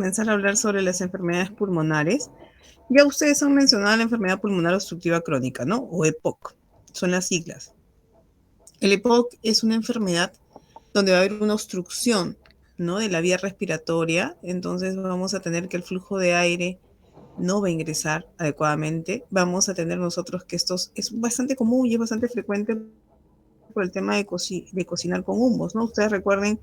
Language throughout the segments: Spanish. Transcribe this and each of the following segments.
comenzar a hablar sobre las enfermedades pulmonares. Ya ustedes han mencionado la enfermedad pulmonar obstructiva crónica, ¿no? O EPOC, son las siglas. El EPOC es una enfermedad donde va a haber una obstrucción, ¿no? De la vía respiratoria, entonces vamos a tener que el flujo de aire no va a ingresar adecuadamente. Vamos a tener nosotros que esto es bastante común y es bastante frecuente por el tema de cocinar con humos, ¿no? Ustedes recuerden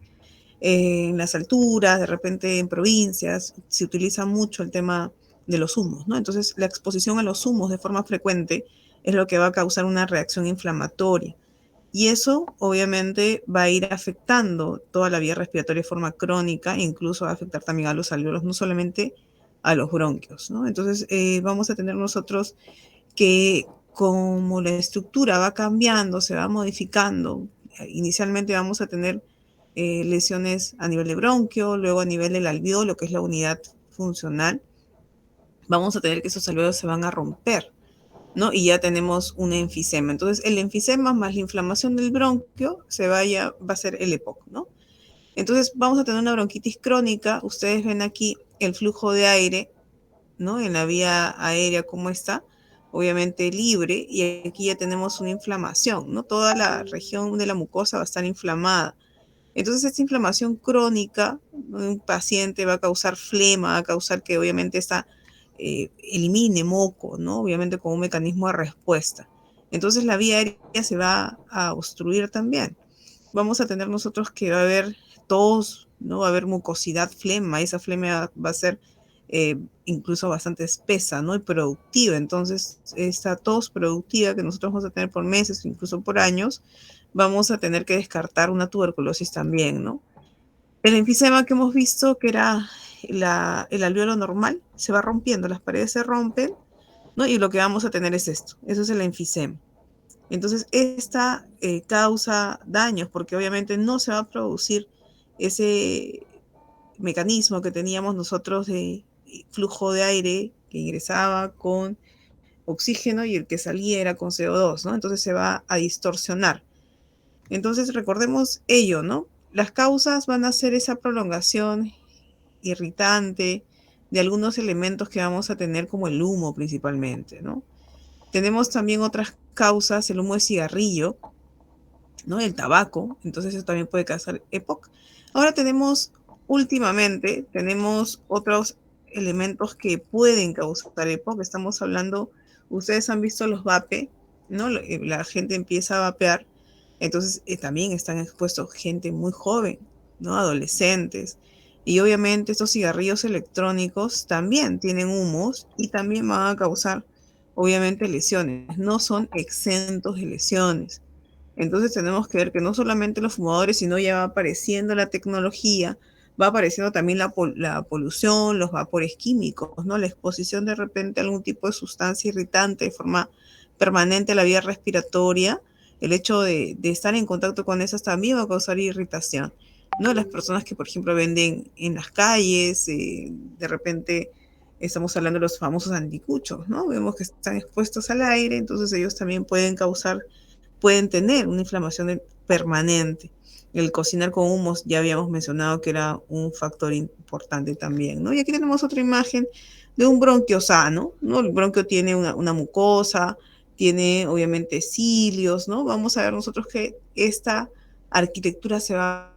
en las alturas, de repente en provincias, se utiliza mucho el tema de los humos, ¿no? Entonces, la exposición a los humos de forma frecuente es lo que va a causar una reacción inflamatoria. Y eso, obviamente, va a ir afectando toda la vía respiratoria de forma crónica e incluso va a afectar también a los alvéolos, no solamente a los bronquios, ¿no? Entonces, vamos a tener nosotros que como la estructura va cambiando, se va modificando, inicialmente vamos a tener lesiones a nivel de bronquio, luego a nivel del alveolo, que es la unidad funcional, vamos a tener que esos alveolos se van a romper, ¿no? Y ya tenemos un enfisema. Entonces, el enfisema más la inflamación del bronquio va a ser el EPOC, ¿no? Entonces, vamos a tener una bronquitis crónica. Ustedes ven aquí el flujo de aire, ¿no? En la vía aérea, ¿cómo está? Obviamente libre, y aquí ya tenemos una inflamación, ¿no? Toda la región de la mucosa va a estar inflamada. Entonces, esta inflamación crónica de un paciente va a causar flema, va a causar que obviamente elimine moco, ¿no? Obviamente con un mecanismo de respuesta. Entonces, la vía aérea se va a obstruir también. Vamos a tener nosotros que va a haber tos, ¿no? Va a haber mucosidad, flema, esa flema va a ser incluso bastante espesa, ¿no? Y productiva. Entonces, esta tos productiva que nosotros vamos a tener por meses, incluso por años, vamos a tener que descartar una tuberculosis también, ¿no? El enfisema que hemos visto, que era el alveolo normal, se va rompiendo, las paredes se rompen, ¿no? Y lo que vamos a tener es esto, eso es el enfisema. Entonces, esta causa daños porque obviamente no se va a producir ese mecanismo que teníamos nosotros de flujo de aire que ingresaba con oxígeno y el que salía era con CO2, ¿no? Entonces se va a distorsionar. Entonces recordemos ello, ¿no? Las causas van a ser esa prolongación irritante de algunos elementos que vamos a tener como el humo principalmente, ¿no? Tenemos también otras causas, el humo de cigarrillo, ¿no? El tabaco, entonces eso también puede causar EPOC. Ahora últimamente, tenemos otros elementos que pueden causar EPOC. Estamos hablando, ustedes han visto los vape, ¿no? La gente empieza a vapear, entonces también están expuestos gente muy joven, ¿no? Adolescentes. Y obviamente estos cigarrillos electrónicos también tienen humos y también van a causar, obviamente, lesiones. No son exentos de lesiones. Entonces tenemos que ver que no solamente los fumadores, sino ya va apareciendo la tecnología, va apareciendo también la polución, los vapores químicos, ¿no? La exposición de repente a algún tipo de sustancia irritante de forma permanente a la vía respiratoria, el hecho de estar en contacto con esas también va a causar irritación, ¿no? Las personas que, por ejemplo, venden en las calles, de repente estamos hablando de los famosos anticuchos, ¿no? Vemos que están expuestos al aire, entonces ellos también pueden tener una inflamación permanente. El cocinar con humos ya habíamos mencionado que era un factor importante también, ¿no? Y aquí tenemos otra imagen de un bronquio sano, ¿no? El bronquio tiene una mucosa, tiene obviamente cilios, ¿no? Vamos a ver nosotros que esta arquitectura se va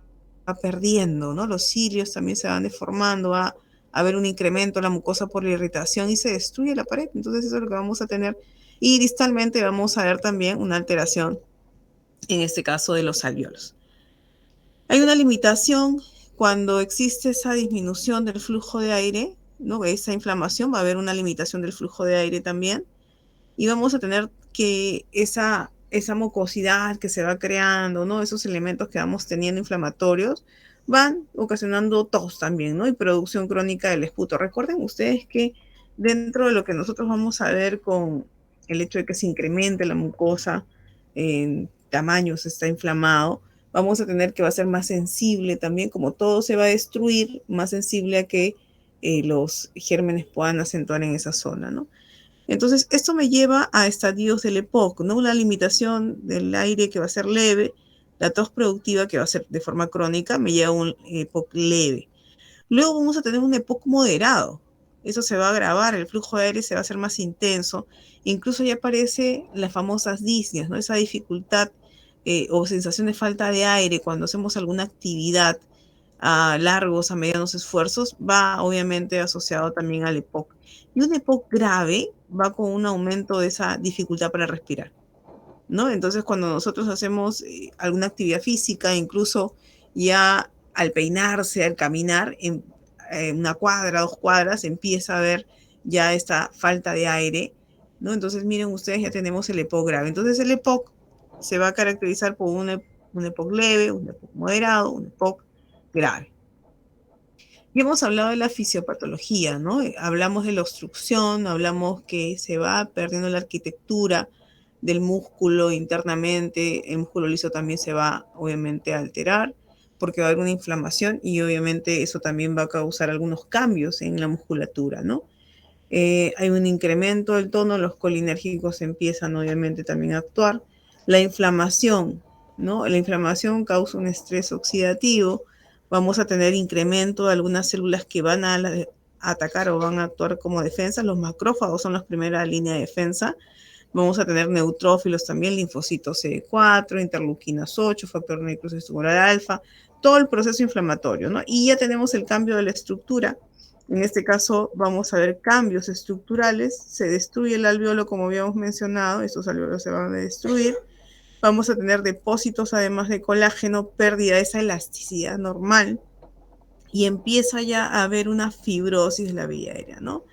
perdiendo, ¿no? Los cilios también se van deformando, va a haber un incremento de la mucosa por la irritación y se destruye la pared. Entonces eso es lo que vamos a tener. Y distalmente vamos a ver también una alteración, en este caso de los alvéolos. Hay una limitación cuando existe esa disminución del flujo de aire, ¿no? Esa inflamación, va a haber una limitación del flujo de aire también, y vamos a tener que esa mucosidad que se va creando, ¿no? Esos elementos que vamos teniendo inflamatorios, van ocasionando tos también, ¿no? Y producción crónica del esputo. Recuerden ustedes que dentro de lo que nosotros vamos a ver con el hecho de que se incremente la mucosa en tamaños, está inflamado, vamos a tener que va a ser más sensible también, como todo se va a destruir, más sensible a que los gérmenes puedan acentuar en esa zona, ¿no? Entonces, esto me lleva a estadios del EPOC, ¿no? Una limitación del aire que va a ser leve, la tos productiva que va a ser de forma crónica, me lleva a un EPOC leve. Luego vamos a tener un EPOC moderado. Eso se va a agravar, el flujo de aire se va a hacer más intenso. Incluso ya aparece las famosas disneas, ¿no? Esa dificultad o sensación de falta de aire cuando hacemos alguna actividad a largos, a medianos esfuerzos, va obviamente asociado también al EPOC. Y un EPOC grave va con un aumento de esa dificultad para respirar, ¿no? Entonces, cuando nosotros hacemos alguna actividad física, incluso ya al peinarse, al caminar, en una cuadra, 2 cuadras, empieza a haber ya esta falta de aire, ¿no? Entonces, miren ustedes, ya tenemos el EPOC grave. Entonces, el EPOC se va a caracterizar por un EPOC leve, un EPOC moderado, un EPOC grave. Y hemos hablado de la fisiopatología, ¿no? Hablamos de la obstrucción, hablamos que se va perdiendo la arquitectura del músculo internamente, el músculo liso también se va obviamente a alterar porque va a haber una inflamación y obviamente eso también va a causar algunos cambios en la musculatura, ¿no? Hay un incremento del tono, los colinérgicos empiezan obviamente también a actuar. La inflamación, ¿no? La inflamación causa un estrés oxidativo, vamos a tener incremento de algunas células que van a atacar o van a actuar como defensa. Los macrófagos son la primera línea de defensa. Vamos a tener neutrófilos también, linfocitos CD4, interleuquinas 8, factor de necrosis tumoral alfa, todo el proceso inflamatorio, ¿no? Y ya tenemos el cambio de la estructura. En este caso vamos a ver cambios estructurales, se destruye el alveolo como habíamos mencionado, estos alveolos se van a destruir, vamos a tener depósitos además de colágeno, pérdida de esa elasticidad normal y empieza ya a haber una fibrosis de la vía aérea, ¿no?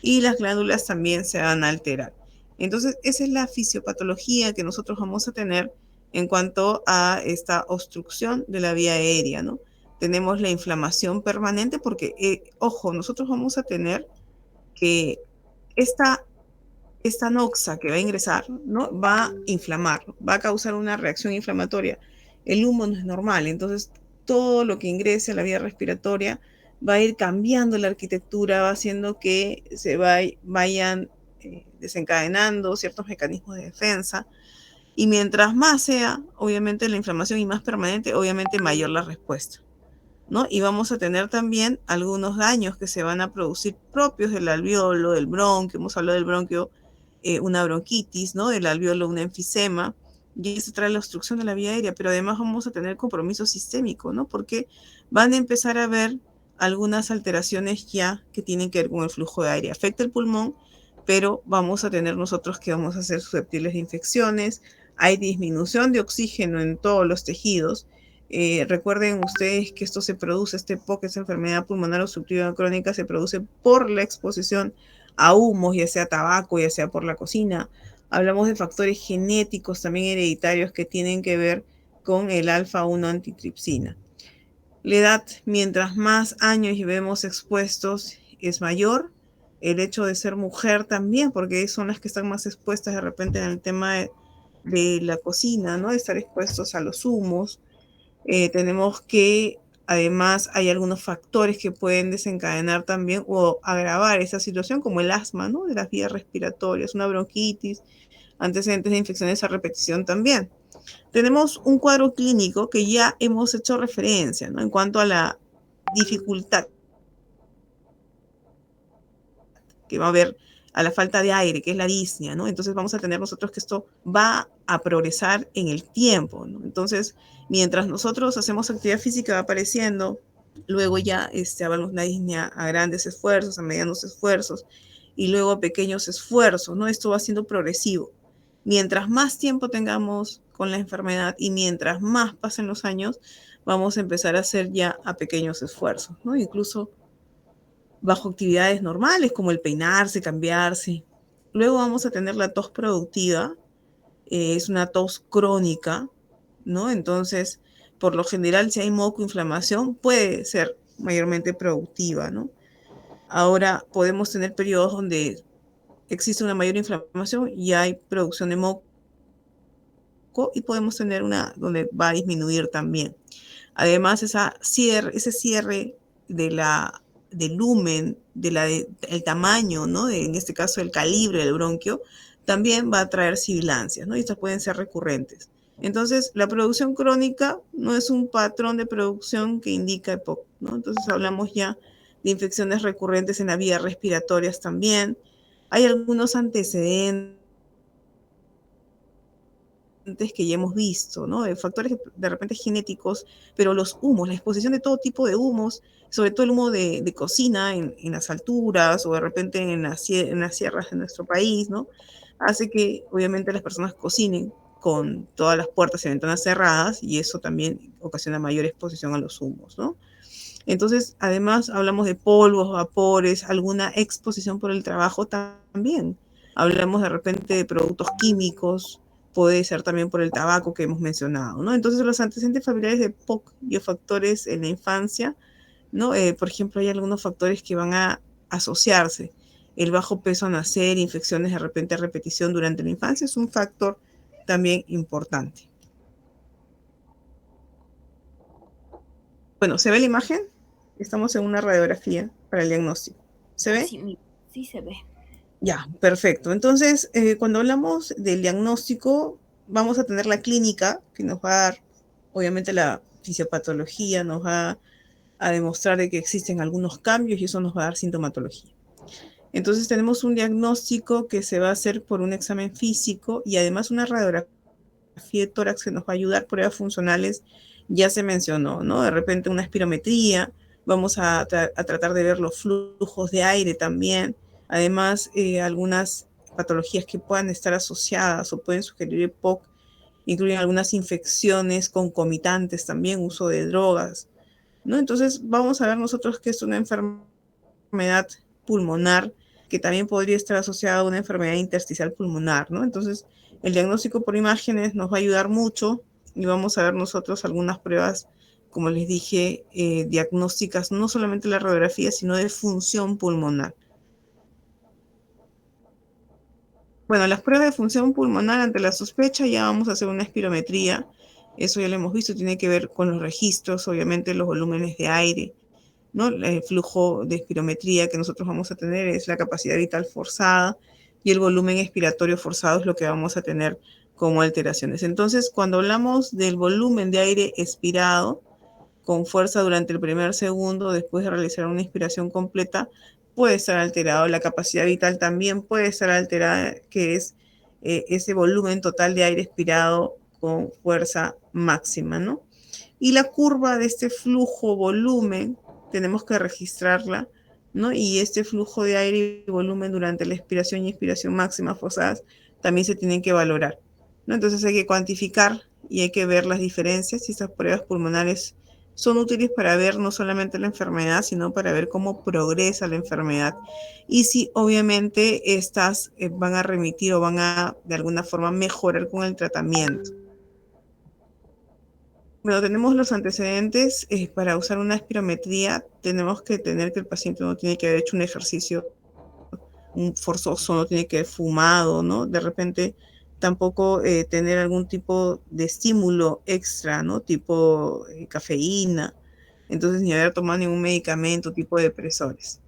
Y las glándulas también se van a alterar. Entonces, esa es la fisiopatología que nosotros vamos a tener en cuanto a esta obstrucción de la vía aérea, ¿no? Tenemos la inflamación permanente porque, ojo, nosotros vamos a tener que esta noxa que va a ingresar, ¿no? Va a inflamar, va a causar una reacción inflamatoria. El humo no es normal, entonces todo lo que ingrese a la vía respiratoria va a ir cambiando la arquitectura, va haciendo que se vayan desencadenando ciertos mecanismos de defensa. Y mientras más sea, obviamente, la inflamación y más permanente, obviamente mayor la respuesta, ¿no? Y vamos a tener también algunos daños que se van a producir propios del alveolo, del bronquio, hemos hablado del bronquio, una bronquitis, ¿no? Del alveolo, una enfisema, y eso trae la obstrucción de la vía aérea, pero además vamos a tener compromiso sistémico, ¿no? Porque van a empezar a ver algunas alteraciones ya que tienen que ver con el flujo de aire. Afecta el pulmón, pero vamos a tener nosotros que vamos a ser susceptibles de infecciones, hay disminución de oxígeno en todos los tejidos. Recuerden ustedes que esto se produce, este POC, esta enfermedad pulmonar obstructiva crónica, se produce por la exposición a humos, ya sea tabaco, ya sea por la cocina. Hablamos de factores genéticos también hereditarios que tienen que ver con el alfa-1 antitripsina. La edad, mientras más años llevemos expuestos, es mayor. El hecho de ser mujer también, porque son las que están más expuestas de repente en el tema de la cocina, ¿no? De estar expuestos a los humos. Tenemos que además hay algunos factores que pueden desencadenar también o agravar esa situación, como el asma, ¿no? De las vías respiratorias, una bronquitis, antecedentes de infecciones a repetición también. Tenemos un cuadro clínico que ya hemos hecho referencia, ¿no? En cuanto a la dificultad que va a haber a la falta de aire, que es la disnea, ¿no? Entonces vamos a tener nosotros que esto va a progresar en el tiempo, ¿no? Entonces, mientras nosotros hacemos actividad física va apareciendo, luego ya hablamos de una disnea a grandes esfuerzos, a medianos esfuerzos, y luego a pequeños esfuerzos, ¿no? Esto va siendo progresivo. Mientras más tiempo tengamos con la enfermedad y mientras más pasen los años, vamos a empezar a hacer ya a pequeños esfuerzos, ¿no? Incluso bajo actividades normales como el peinarse, cambiarse. Luego vamos a tener la tos productiva, es una tos crónica, ¿no? Entonces, por lo general, si hay moco, inflamación, puede ser mayormente productiva, ¿no? Ahora podemos tener periodos donde existe una mayor inflamación y hay producción de moco y podemos tener una donde va a disminuir también. Además, ese cierre de del lumen, el tamaño, ¿no? En este caso, el calibre del bronquio, también va a traer sibilancias, ¿no? Y estas pueden ser recurrentes. Entonces, la producción crónica no es un patrón de producción que indica EPOC, ¿no? Entonces, hablamos ya de infecciones recurrentes en las vías respiratorias también. Hay algunos antecedentes que ya hemos visto, ¿no? De factores de repente genéticos, pero los humos, la exposición de todo tipo de humos, sobre todo el humo de cocina en las alturas o de repente en las sierras de nuestro país, ¿no? Hace que obviamente las personas cocinen con todas las puertas y ventanas cerradas y eso también ocasiona mayor exposición a los humos, ¿no? Entonces, además, hablamos de polvos, vapores, alguna exposición por el trabajo también. Hablamos de repente de productos químicos, puede ser también por el tabaco que hemos mencionado, ¿no? Entonces, los antecedentes familiares de POC y factores en la infancia, ¿no? Por ejemplo, hay algunos factores que van a asociarse. El bajo peso al nacer, infecciones de repente a repetición durante la infancia es un factor también importante. Bueno, ¿se ve la imagen? Estamos en una radiografía para el diagnóstico. ¿Se ve? Sí, sí se ve. Ya, perfecto. Entonces, cuando hablamos del diagnóstico, vamos a tener la clínica que nos va a dar, obviamente, la fisiopatología, nos va a demostrar de que existen algunos cambios y eso nos va a dar sintomatología. Entonces, tenemos un diagnóstico que se va a hacer por un examen físico y además una radiografía de tórax que nos va a ayudar, pruebas funcionales, ya se mencionó, ¿no? De repente una espirometría, vamos a tratar de ver los flujos de aire también, además algunas patologías que puedan estar asociadas o pueden sugerir EPOC, incluyen algunas infecciones concomitantes también, uso de drogas, ¿no? Entonces vamos a ver nosotros que es una enfermedad pulmonar que también podría estar asociada a una enfermedad intersticial pulmonar, ¿no? Entonces, el diagnóstico por imágenes nos va a ayudar mucho y vamos a ver nosotros algunas pruebas, como les dije, diagnósticas, no solamente la radiografía, sino de función pulmonar. Bueno, las pruebas de función pulmonar ante la sospecha ya vamos a hacer una espirometría. Eso ya lo hemos visto, tiene que ver con los registros, obviamente los volúmenes de aire, ¿no? El flujo de espirometría que nosotros vamos a tener es la capacidad vital forzada y el volumen expiratorio forzado es lo que vamos a tener como alteraciones. Entonces, cuando hablamos del volumen de aire expirado con fuerza durante el primer segundo después de realizar una inspiración completa, puede estar alterado. La capacidad vital también puede estar alterada, que es ese volumen total de aire expirado con fuerza máxima, ¿no? Y la curva de este flujo volumen tenemos que registrarla, ¿no? Y este flujo de aire y volumen durante la expiración y expiración máxima forzadas también se tienen que valorar, ¿no? Entonces hay que cuantificar y hay que ver las diferencias y estas pruebas pulmonares son útiles para ver no solamente la enfermedad, sino para ver cómo progresa la enfermedad y si obviamente estas van a remitir o van a de alguna forma mejorar con el tratamiento. Bueno, tenemos los antecedentes para usar una espirometría. Tenemos que tener que el paciente no tiene que haber hecho un ejercicio forzoso, no tiene que haber fumado, ¿no? De repente tampoco tener algún tipo de estímulo extra, ¿no? Tipo cafeína. Entonces ni haber tomado ningún medicamento, tipo de depresores.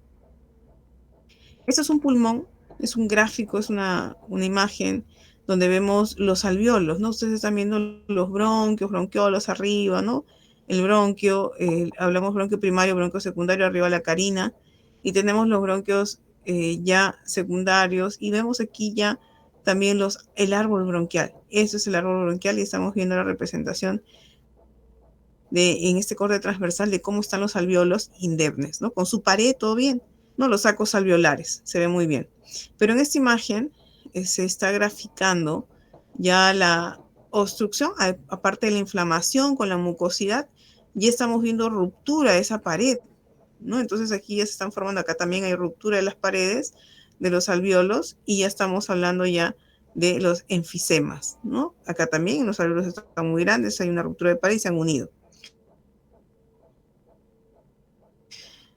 Esto es un pulmón, es un gráfico, es una imagen donde vemos los alveolos, ¿no? Ustedes están viendo los bronquios, bronquiolos arriba, ¿no? El bronquio, hablamos bronquio primario, bronquio secundario, arriba la carina, y tenemos los bronquios ya secundarios, y vemos aquí ya también el árbol bronquial. Eso es el árbol bronquial y estamos viendo la representación en este corte transversal de cómo están los alveolos indemnes, ¿no? Con su pared, todo bien, ¿no? Los sacos alveolares, se ve muy bien. Pero en esta imagen se está graficando ya la obstrucción, aparte de la inflamación con la mucosidad, ya estamos viendo ruptura de esa pared, ¿no? Entonces aquí ya se están formando, acá también hay ruptura de las paredes de los alveolos y ya estamos hablando ya de los enfisemas, ¿no? Acá también los alveolos están muy grandes, hay una ruptura de pared y se han unido.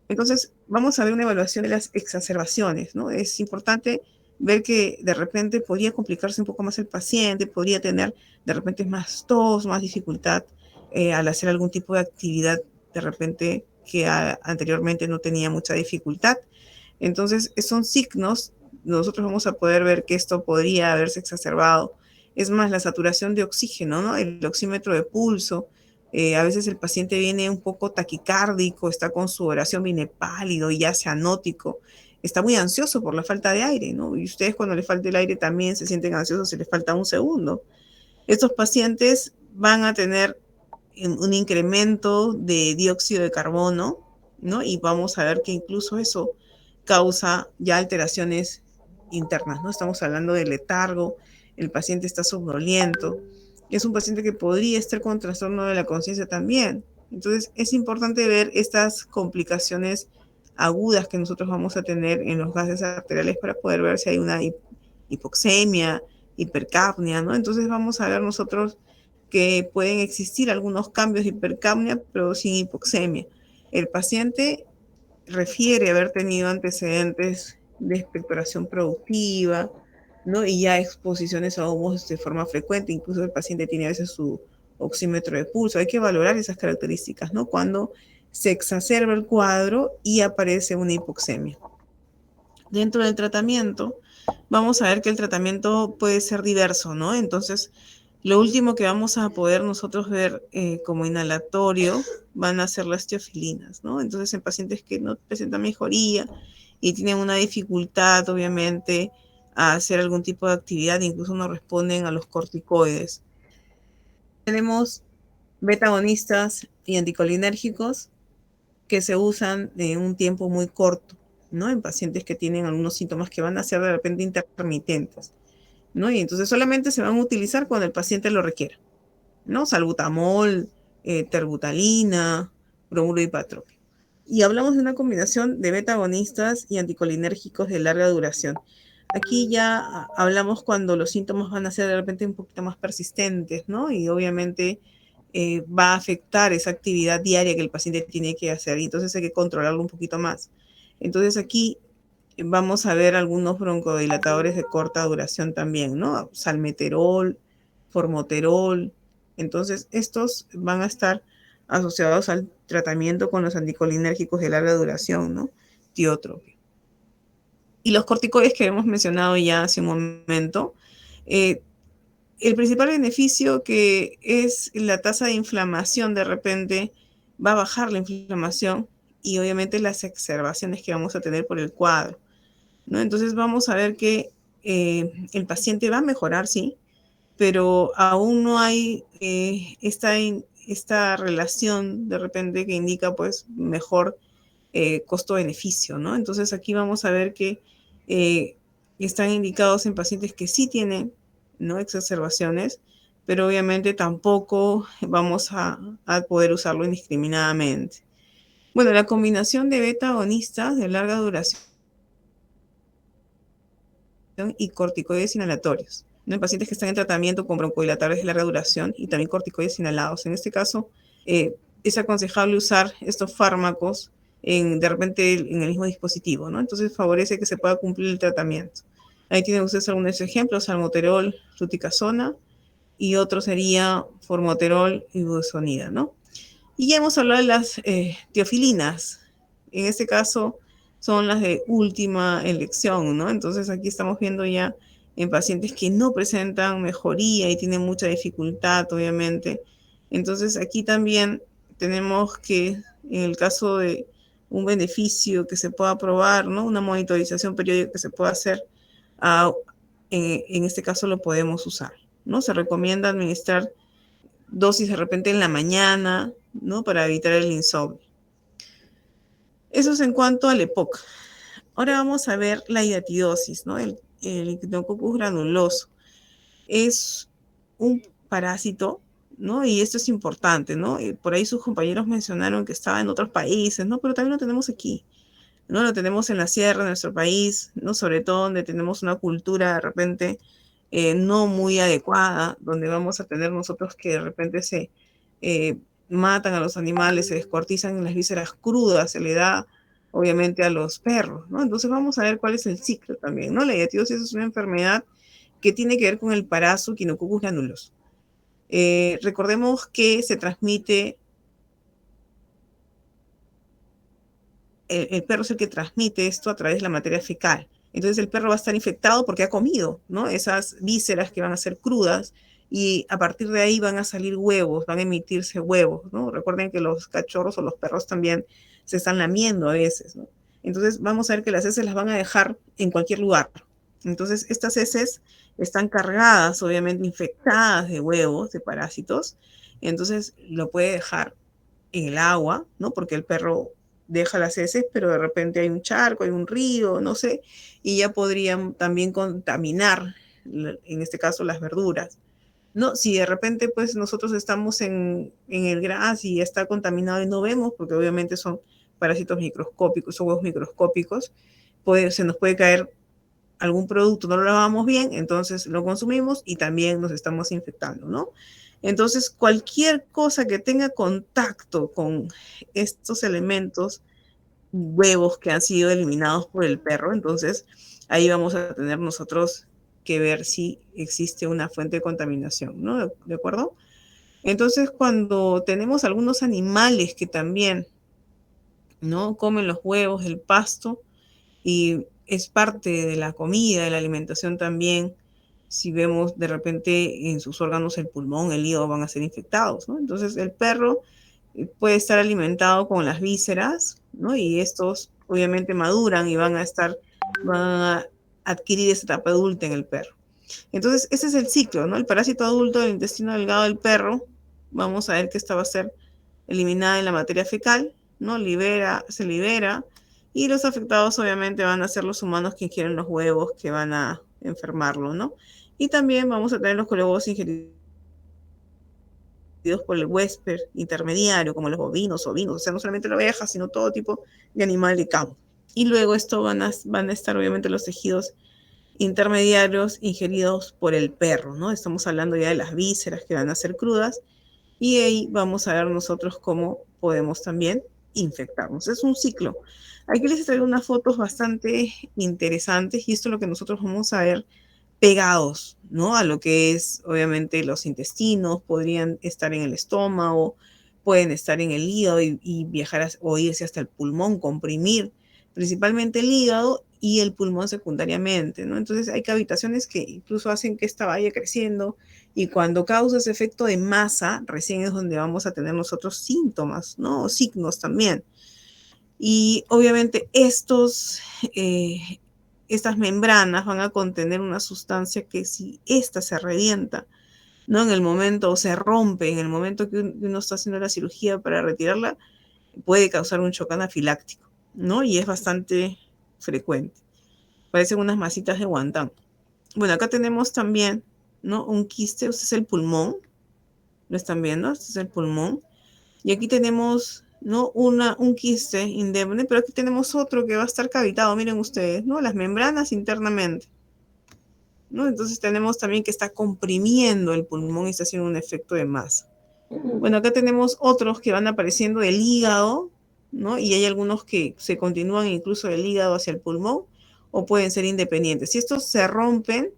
Entonces, vamos a ver una evaluación de las exacerbaciones, ¿no? Es importante ver que de repente podría complicarse un poco más el paciente, podría tener de repente más tos, más dificultad al hacer algún tipo de actividad de repente que anteriormente no tenía mucha dificultad. Entonces, son signos, nosotros vamos a poder ver que esto podría haberse exacerbado Es más, la saturación de oxígeno, ¿no? El oxímetro de pulso. A veces el paciente viene un poco taquicárdico, está con sudoración, viene pálido, ya cianótico, está muy ansioso por la falta de aire, ¿no? Y ustedes cuando les falta el aire también se sienten ansiosos, se les falta un segundo. Estos pacientes van a tener un incremento de dióxido de carbono, ¿no? Y vamos a ver que incluso eso causa ya alteraciones internas, ¿no? Estamos hablando de letargo, el paciente está somnoliento, es un paciente que podría estar con trastorno de la conciencia también. Entonces, es importante ver estas complicaciones agudas que nosotros vamos a tener en los gases arteriales para poder ver si hay una hipoxemia, hipercapnia, ¿no? Entonces vamos a ver nosotros que pueden existir algunos cambios de hipercapnia, pero sin hipoxemia. El paciente refiere haber tenido antecedentes de expectoración productiva, ¿no? Y ya exposiciones a humos de forma frecuente, incluso el paciente tiene a veces su oxímetro de pulso. Hay que valorar esas características, ¿no? Cuando se exacerba el cuadro y aparece una hipoxemia. Dentro del tratamiento, vamos a ver que el tratamiento puede ser diverso, ¿no? Entonces, lo último que vamos a poder nosotros ver como inhalatorio van a ser las teofilinas, ¿no? Entonces, en pacientes que no presentan mejoría y tienen una dificultad, obviamente, a hacer algún tipo de actividad, incluso no responden a los corticoides. Tenemos beta-agonistas y anticolinérgicos que se usan en un tiempo muy corto, ¿no? En pacientes que tienen algunos síntomas que van a ser de repente intermitentes, ¿no? Y entonces solamente se van a utilizar cuando el paciente lo requiera, ¿no? Salbutamol, terbutalina, bromuro hipatrópico. Y hablamos de una combinación de beta-agonistas y anticolinérgicos de larga duración. Aquí ya hablamos cuando los síntomas van a ser de repente un poquito más persistentes, ¿no? Y obviamente va a afectar esa actividad diaria que el paciente tiene que hacer. Y entonces hay que controlarlo un poquito más. Entonces aquí vamos a ver algunos broncodilatadores de corta duración también, ¿no? Salmeterol, formoterol. Entonces, estos van a estar asociados al tratamiento con los anticolinérgicos de larga duración, ¿no? Tiotropio. Y los corticoides que hemos mencionado ya hace un momento, el principal beneficio que es la tasa de inflamación de repente va a bajar la inflamación y obviamente las exacerbaciones que vamos a tener por el cuadro, ¿no? Entonces vamos a ver que el paciente va a mejorar, sí, pero aún no hay esta relación de repente que indica pues mejor costo-beneficio, ¿no? Entonces aquí vamos a ver que eh, están indicados en pacientes que sí tienen, ¿no? Exacerbaciones, pero obviamente tampoco vamos a poder usarlo indiscriminadamente. Bueno, la combinación de beta-agonistas de larga duración y corticoides inhalatorios, ¿no? En pacientes que están en tratamiento con broncodilatadores de larga duración y también corticoides inhalados. En este caso, es aconsejable usar estos fármacos de repente en el mismo dispositivo, ¿no? Entonces favorece que se pueda cumplir el tratamiento. Ahí tienen ustedes algunos ejemplos: salmoterol, fluticasona, y otro sería formoterol y budesonida, ¿no? Y ya hemos hablado de las teofilinas. En este caso son las de última elección, ¿no? Entonces aquí estamos viendo ya en pacientes que no presentan mejoría y tienen mucha dificultad, obviamente. Entonces aquí también tenemos que, en el caso de un beneficio que se pueda probar, ¿no? Una monitorización periódica que se pueda hacer, uh, en este caso lo podemos usar, ¿no? Se recomienda administrar dosis de repente en la mañana, ¿no? Para evitar el insomnio. Eso es en cuanto al EPOC. Ahora vamos a ver la hidatidosis, ¿no? El Echinococus granuloso. Es un parásito, ¿no? Y esto es importante, ¿no? Por ahí sus compañeros mencionaron que estaba en otros países, ¿no? Pero también lo tenemos aquí, ¿no? Lo tenemos en la sierra de nuestro país, ¿no? Sobre todo donde tenemos una cultura de repente no muy adecuada, donde vamos a tener nosotros que de repente se matan a los animales, se descuartizan en las vísceras crudas, se le da obviamente a los perros, ¿no? Entonces vamos a ver cuál es el ciclo también, ¿no? La hidatidosis es una enfermedad que tiene que ver con el parazo Echinococcus granuloso. Recordemos que se transmite, el perro es el que transmite esto a través de la materia fecal. Entonces el perro va a estar infectado porque ha comido, ¿no? Esas vísceras que van a ser crudas y a partir de ahí van a salir huevos, van a emitirse huevos, ¿no? Recuerden que los cachorros o los perros también se están lamiendo a veces, ¿no? Entonces vamos a ver que las heces las van a dejar en cualquier lugar. Entonces estas heces están cargadas, obviamente infectadas de huevos, de parásitos. Entonces lo puede dejar en el agua, ¿no? Porque el perro deja las heces, pero de repente hay un charco, hay un río, no sé, y ya podrían también contaminar, en este caso, las verduras. No, si de repente pues nosotros estamos en el gras y está contaminado y no vemos, porque obviamente son parásitos microscópicos, son huevos microscópicos, se nos puede caer algún producto, no lo lavamos bien, entonces lo consumimos y también nos estamos infectando, ¿no? Entonces, cualquier cosa que tenga contacto con estos elementos, huevos que han sido eliminados por el perro, entonces ahí vamos a tener nosotros que ver si existe una fuente de contaminación, ¿no? ¿De acuerdo? Entonces, cuando tenemos algunos animales que también, ¿no? Comen los huevos, el pasto, y es parte de la comida, de la alimentación también. Si vemos de repente en sus órganos el pulmón, el hígado van a ser infectados, ¿no? Entonces el perro puede estar alimentado con las vísceras, ¿no? Y estos obviamente maduran y van a adquirir esa etapa adulta en el perro. Entonces ese es el ciclo, ¿no? El parásito adulto del intestino delgado del perro, vamos a ver que esta va a ser eliminada en la materia fecal, ¿no? Se libera, y los afectados obviamente van a ser los humanos que ingieren los huevos que van a enfermarlo, ¿no? Y también vamos a tener los huevos ingeridos por el huésped intermediario, como los bovinos, ovinos, o sea, no solamente la oveja, sino todo tipo de animal de campo. Y luego esto van a estar obviamente los tejidos intermediarios ingeridos por el perro, ¿no? Estamos hablando ya de las vísceras que van a ser crudas y ahí vamos a ver nosotros cómo podemos también infectarnos. Es un ciclo. Aquí les traigo unas fotos bastante interesantes y esto es lo que nosotros vamos a ver pegados, ¿no? A lo que es, obviamente, los intestinos, podrían estar en el estómago, pueden estar en el hígado y viajar o irse hasta el pulmón, comprimir principalmente el hígado y el pulmón secundariamente, ¿no? Entonces hay cavitaciones que incluso hacen que esta vaya creciendo y cuando causa ese efecto de masa, recién es donde vamos a tener nosotros síntomas, ¿no? O signos también. Y obviamente estas membranas van a contener una sustancia que si esta se revienta, ¿no? En el momento, o se rompe, en el momento que uno está haciendo la cirugía para retirarla, puede causar un shock anafiláctico, ¿no? Y es bastante frecuente. Parecen unas masitas de guantán. Bueno, acá tenemos también, ¿no? Un quiste, este es el pulmón, ¿lo están viendo? Este es el pulmón. Y aquí tenemos, ¿no? Un quiste indemne, pero aquí tenemos otro que va a estar cavitado, miren ustedes, ¿no? Las membranas internamente, ¿no? Entonces tenemos también que está comprimiendo el pulmón y está haciendo un efecto de masa. Bueno, acá tenemos otros que van apareciendo del hígado, ¿no? Y hay algunos que se continúan incluso del hígado hacia el pulmón o pueden ser independientes. Si estos se rompen,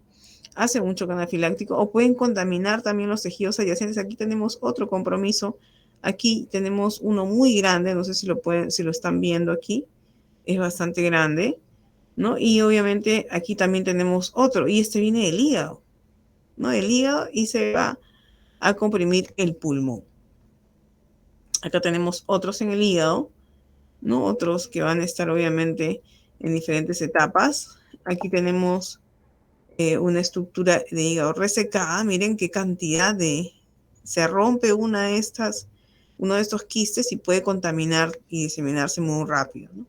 hacen un choque anafiláctico o pueden contaminar también los tejidos adyacentes. Aquí tenemos otro compromiso. Aquí tenemos uno muy grande, no sé si lo están viendo aquí, es bastante grande, ¿no? Y obviamente aquí también tenemos otro, y este viene del hígado, ¿no? Del hígado y se va a comprimir el pulmón. Acá tenemos otros en el hígado, ¿no? Otros que van a estar obviamente en diferentes etapas. Aquí tenemos una estructura de hígado resecada. Miren qué cantidad se rompe uno de estos quistes y puede contaminar y diseminarse muy rápido, ¿no?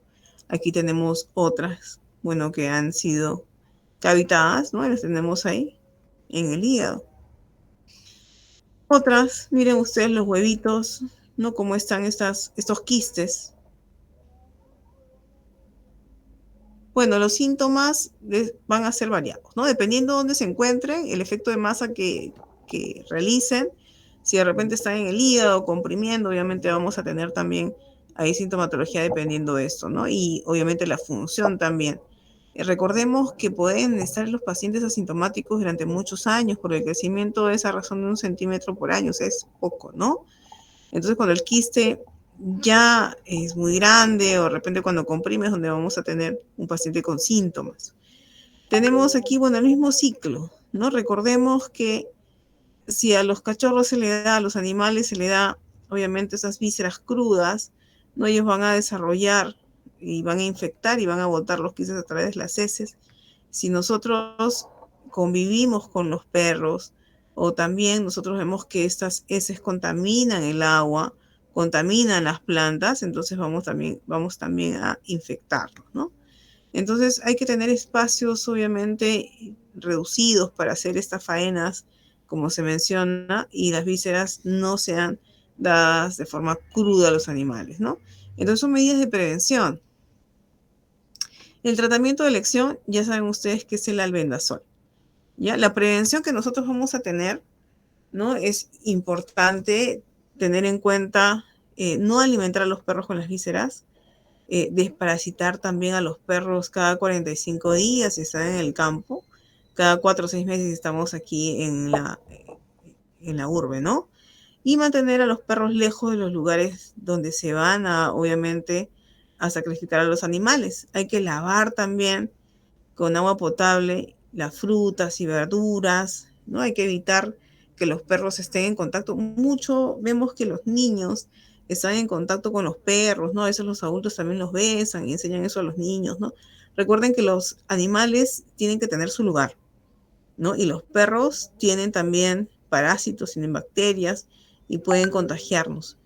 Aquí tenemos otras, bueno, que han sido cavitadas, ¿no? Las tenemos ahí en el hígado. Otras, miren ustedes los huevitos, ¿no? Cómo están estos quistes. Bueno, los síntomas van a ser variados, ¿no? Dependiendo de dónde se encuentren, el efecto de masa que realicen, si de repente están en el hígado comprimiendo, obviamente vamos a tener también ahí sintomatología dependiendo de esto, ¿no? Y obviamente la función también. Recordemos que pueden estar los pacientes asintomáticos durante muchos años, porque el crecimiento de esa razón de 1 centímetro por año es poco, ¿no? Entonces, cuando el quiste ya es muy grande o de repente cuando comprime es donde vamos a tener un paciente con síntomas. Tenemos aquí, bueno, el mismo ciclo, ¿no? Recordemos que si a los cachorros se le da, a los animales se le da, obviamente, esas vísceras crudas, ¿no? Ellos van a desarrollar y van a infectar y van a botar los quistes a través de las heces. Si nosotros convivimos con los perros o también nosotros vemos que estas heces contaminan el agua, contaminan las plantas, entonces vamos también a infectarlos, ¿no? Entonces hay que tener espacios obviamente reducidos para hacer estas faenas, como se menciona, y las vísceras no sean dadas de forma cruda a los animales, ¿no? Entonces son medidas de prevención. El tratamiento de elección, ya saben ustedes que es el albendazol. ¿Ya? La prevención que nosotros vamos a tener, ¿no? Es importante tener en cuenta no alimentar a los perros con las vísceras, desparasitar también a los perros cada 45 días si están en el campo, cada 4 o 6 meses si estamos aquí en la urbe, ¿no? Y mantener a los perros lejos de los lugares donde se van a, obviamente, a sacrificar a los animales. Hay que lavar también con agua potable las frutas y verduras, ¿no? Hay que evitar que los perros estén en contacto. Mucho vemos que los niños están en contacto con los perros, ¿no? A veces los adultos también los besan y enseñan eso a los niños, ¿no? Recuerden que los animales tienen que tener su lugar, ¿no? Y los perros tienen también parásitos, tienen bacterias y pueden contagiarnos.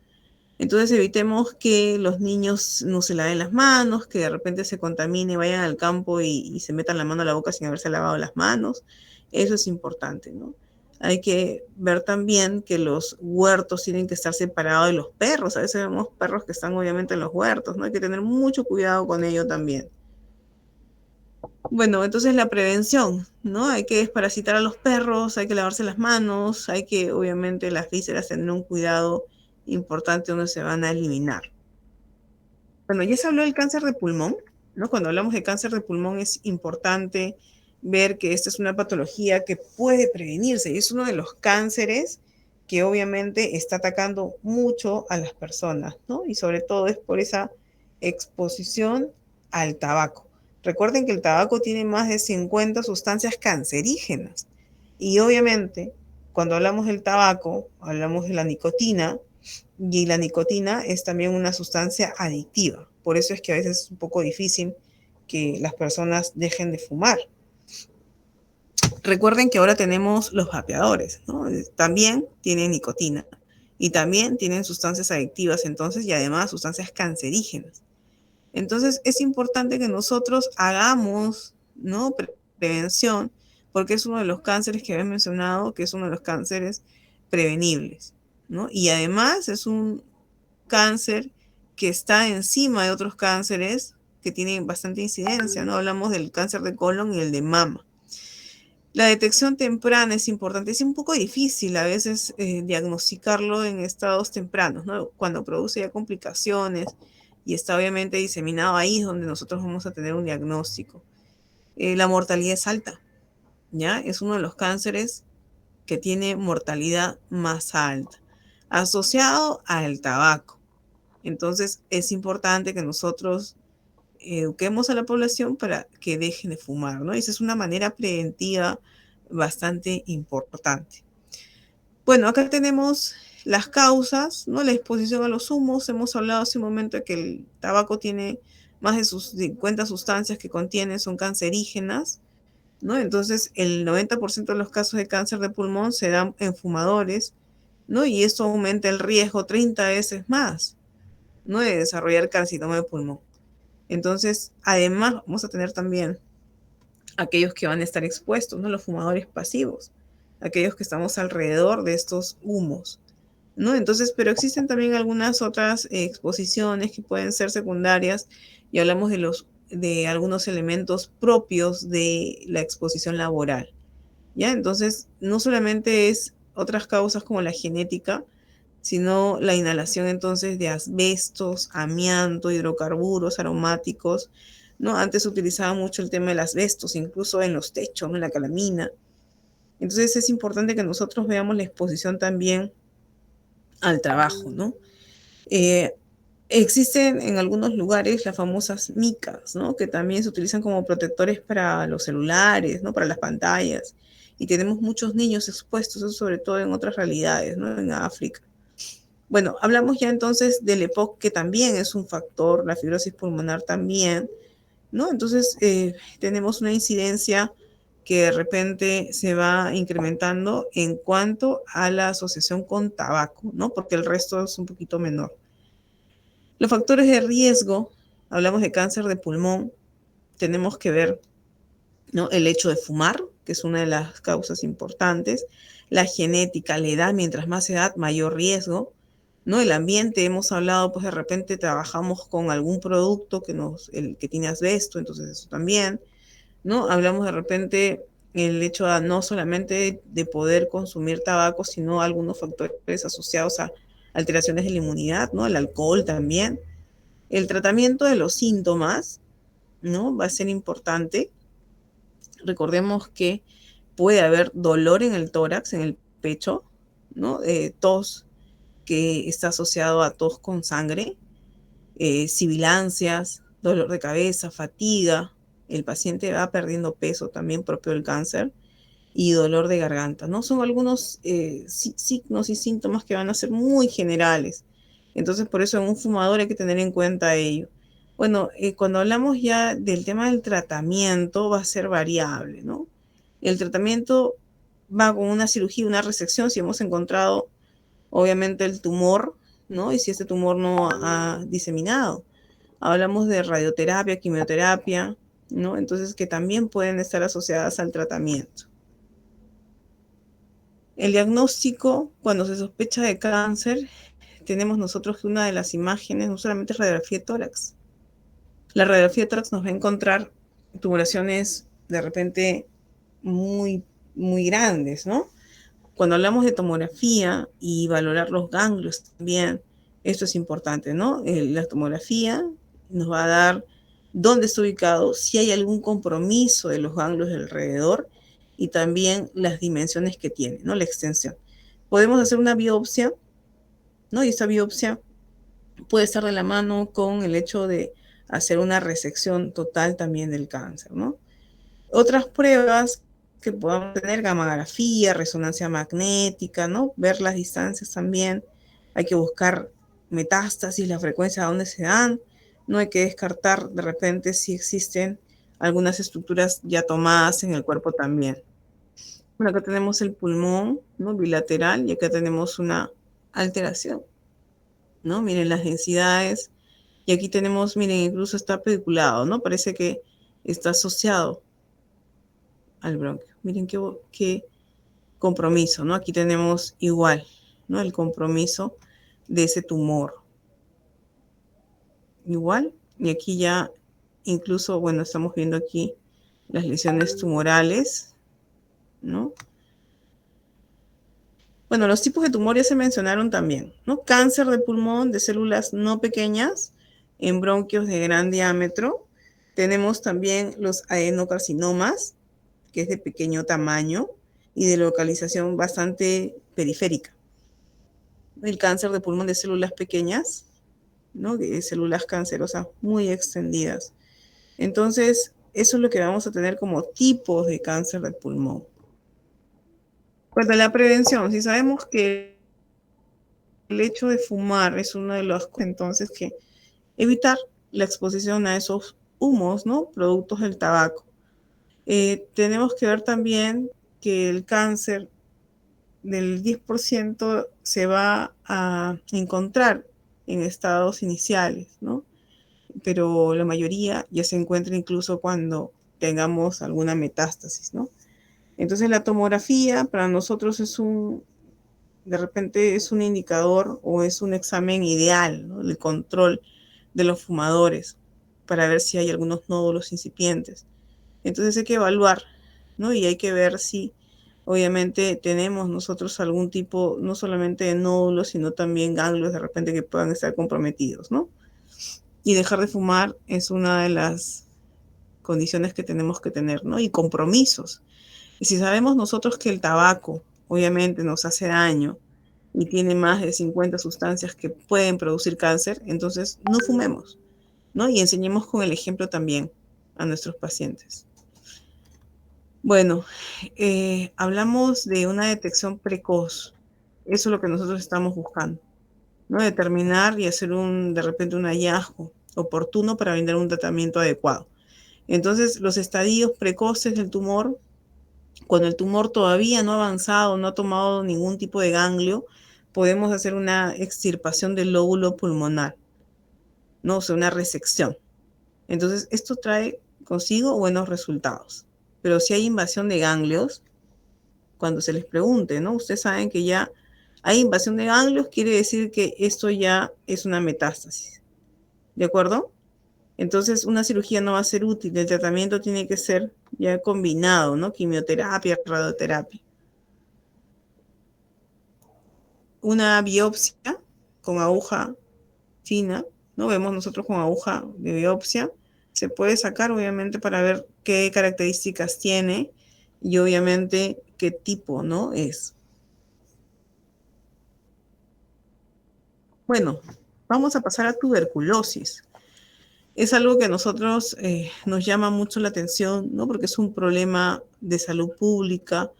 Entonces evitemos que los niños no se laven las manos, que de repente se contamine, vayan al campo y se metan la mano a la boca sin haberse lavado las manos. Eso es importante, ¿no? Hay que ver también que los huertos tienen que estar separados de los perros. A veces vemos perros que están obviamente en los huertos, ¿no? Hay que tener mucho cuidado con ello también. Bueno, entonces la prevención, ¿no? Hay que desparasitar a los perros, hay que lavarse las manos, hay que, obviamente, las vísceras tener un cuidado importante donde se van a eliminar. Bueno, ya se habló del cáncer de pulmón, ¿no? Cuando hablamos de cáncer de pulmón es importante ver que esta es una patología que puede prevenirse y es uno de los cánceres que obviamente está atacando mucho a las personas, ¿no? Y sobre todo es por esa exposición al tabaco. Recuerden que el tabaco tiene más de 50 sustancias cancerígenas y obviamente cuando hablamos del tabaco, hablamos de la nicotina, y la nicotina es también una sustancia adictiva. Por eso es que a veces es un poco difícil que las personas dejen de fumar. Recuerden que ahora tenemos los vapeadores, ¿no? También tienen nicotina y también tienen sustancias adictivas entonces y además sustancias cancerígenas. Entonces es importante que nosotros hagamos, ¿no? Prevención, porque es uno de los cánceres que había mencionado, que es uno de los cánceres prevenibles, ¿no? Y además es un cáncer que está encima de otros cánceres que tienen bastante incidencia, ¿no? Hablamos del cáncer de colon y el de mama. La detección temprana es importante. Es un poco difícil a veces diagnosticarlo en estados tempranos, ¿no? Cuando produce ya complicaciones y está obviamente diseminado, ahí es donde nosotros vamos a tener un diagnóstico. La mortalidad es alta, ¿ya? Es uno de los cánceres que tiene mortalidad más alta, asociado al tabaco. Entonces es importante que nosotros eduquemos a la población para que dejen de fumar, ¿no? Esa es una manera preventiva bastante importante. Bueno, acá tenemos las causas, ¿no? La exposición a los humos. Hemos hablado hace un momento de que el tabaco tiene más de sus 50 sustancias que contienen, son cancerígenas, ¿no? Entonces, el 90% de los casos de cáncer de pulmón se dan en fumadores, ¿no? Y esto aumenta el riesgo 30 veces más, ¿no? De desarrollar carcinoma de pulmón. Entonces, además, vamos a tener también aquellos que van a estar expuestos, ¿no? Los fumadores pasivos, aquellos que estamos alrededor de estos humos, ¿no? Entonces, pero existen también algunas otras exposiciones que pueden ser secundarias y hablamos de algunos elementos propios de la exposición laboral, ¿ya? Entonces, no solamente es otras causas como la genética, sino la inhalación entonces de asbestos, amianto, hidrocarburos aromáticos, ¿no? Antes se utilizaba mucho el tema del asbestos, incluso en los techos, ¿no? En la calamina. Entonces es importante que nosotros veamos la exposición también al trabajo, ¿no? Existen en algunos lugares las famosas micas, ¿no? Que también se utilizan como protectores para los celulares, ¿no? Para las pantallas. Y tenemos muchos niños expuestos, eso sobre todo en otras realidades, ¿no? En África. Bueno, hablamos ya entonces del EPOC, que también es un factor, la fibrosis pulmonar también, ¿no? Entonces, tenemos una incidencia que de repente se va incrementando en cuanto a la asociación con tabaco, ¿no? Porque el resto es un poquito menor. Los factores de riesgo, hablamos de cáncer de pulmón, tenemos que ver, ¿no? El hecho de fumar, que es una de las causas importantes, la genética, la edad, mientras más edad, mayor riesgo, ¿no? El ambiente, hemos hablado, pues de repente trabajamos con algún producto que tiene asbesto, entonces eso también, ¿no? Hablamos de repente el hecho de no solamente de poder consumir tabaco, sino algunos factores asociados a alteraciones de la inmunidad, ¿no? El alcohol también. El tratamiento de los síntomas, ¿no? Va a ser importante. Recordemos que puede haber dolor en el tórax, en el pecho, ¿no? Tos que está asociado a tos con sangre, sibilancias, dolor de cabeza, fatiga. El paciente va perdiendo peso también propio del cáncer y dolor de garganta, ¿no? Son algunos signos y síntomas que van a ser muy generales. Entonces, por eso en un fumador hay que tener en cuenta ello. Bueno, cuando hablamos ya del tema del tratamiento, va a ser variable, ¿no? El tratamiento va con una cirugía, una resección, si hemos encontrado, obviamente, el tumor, ¿no? Y si este tumor no ha diseminado. Hablamos de radioterapia, quimioterapia, ¿no? Entonces, que también pueden estar asociadas al tratamiento. El diagnóstico, cuando se sospecha de cáncer, tenemos nosotros que una de las imágenes no solamente es radiografía de tórax. La radiografía de tórax nos va a encontrar tumoraciones de repente muy, muy grandes, ¿no? Cuando hablamos de tomografía y valorar los ganglios también, esto es importante, ¿no? La tomografía nos va a dar dónde está ubicado, si hay algún compromiso de los ganglios alrededor y también las dimensiones que tiene, ¿no? La extensión. Podemos hacer una biopsia, ¿no? Y esta biopsia puede estar de la mano con el hecho de hacer una resección total también del cáncer, ¿no? Otras pruebas que podamos tener, gammagrafía, resonancia magnética, ¿no? Ver las distancias también. Hay que buscar metástasis, la frecuencia a dónde se dan. No hay que descartar de repente si existen algunas estructuras ya tomadas en el cuerpo también. Bueno, acá tenemos el pulmón, ¿no? Bilateral, y acá tenemos una alteración, ¿no? Miren las densidades. Y aquí tenemos, miren, incluso está pediculado, ¿no? Parece que está asociado al bronquio. Miren qué compromiso, ¿no? Aquí tenemos igual, ¿no? El compromiso de ese tumor. Igual, y aquí ya incluso, bueno, estamos viendo aquí las lesiones tumorales, ¿no? Bueno, los tipos de tumor ya se mencionaron también, ¿no? Cáncer de pulmón de células no pequeñas en bronquios de gran diámetro. Tenemos también los adenocarcinomas, que es de pequeño tamaño y de localización bastante periférica. El cáncer de pulmón de células pequeñas, ¿no? De células cancerosas muy extendidas. Entonces, eso es lo que vamos a tener como tipos de cáncer de pulmón. Cuanto a la prevención, si sabemos que el hecho de fumar es uno de los, entonces, que evitar la exposición a esos humos, ¿no? Productos del tabaco. Tenemos que ver también que el cáncer del 10% se va a encontrar en estados iniciales, ¿no? Pero la mayoría ya se encuentra incluso cuando tengamos alguna metástasis, ¿no? Entonces la tomografía para nosotros de repente es un indicador o es un examen ideal, ¿no? El control de los fumadores para ver si hay algunos nódulos incipientes. Entonces hay que evaluar, ¿no? Y hay que ver si obviamente tenemos nosotros algún tipo, no solamente de nódulos, sino también ganglios de repente que puedan estar comprometidos, ¿no? Y dejar de fumar es una de las condiciones que tenemos que tener, ¿no? Y compromisos. Y si sabemos nosotros que el tabaco obviamente nos hace daño, y tiene más de 50 sustancias que pueden producir cáncer, entonces no fumemos, ¿no? Y enseñemos con el ejemplo también a nuestros pacientes. Bueno, hablamos de una detección precoz. Eso es lo que nosotros estamos buscando, ¿no? Determinar y hacer de repente un hallazgo oportuno para brindar un tratamiento adecuado. Entonces, los estadios precoces del tumor, cuando el tumor todavía no ha avanzado, no ha tomado ningún tipo de ganglio, podemos hacer una extirpación del lóbulo pulmonar, ¿no? O sea, una resección. Entonces, esto trae consigo buenos resultados. Pero si hay invasión de ganglios, cuando se les pregunte, ¿no? Ustedes saben que ya hay invasión de ganglios, quiere decir que esto ya es una metástasis. ¿De acuerdo? Entonces, una cirugía no va a ser útil. El tratamiento tiene que ser ya combinado, ¿no? Quimioterapia, radioterapia. Una biopsia con aguja fina, ¿no? Vemos nosotros con aguja de biopsia. Se puede sacar, obviamente, para ver qué características tiene y, obviamente, qué tipo, ¿no? Es. Bueno, vamos a pasar a tuberculosis. Es algo que a nosotros nos llama mucho la atención, ¿no? Porque es un problema de salud pública,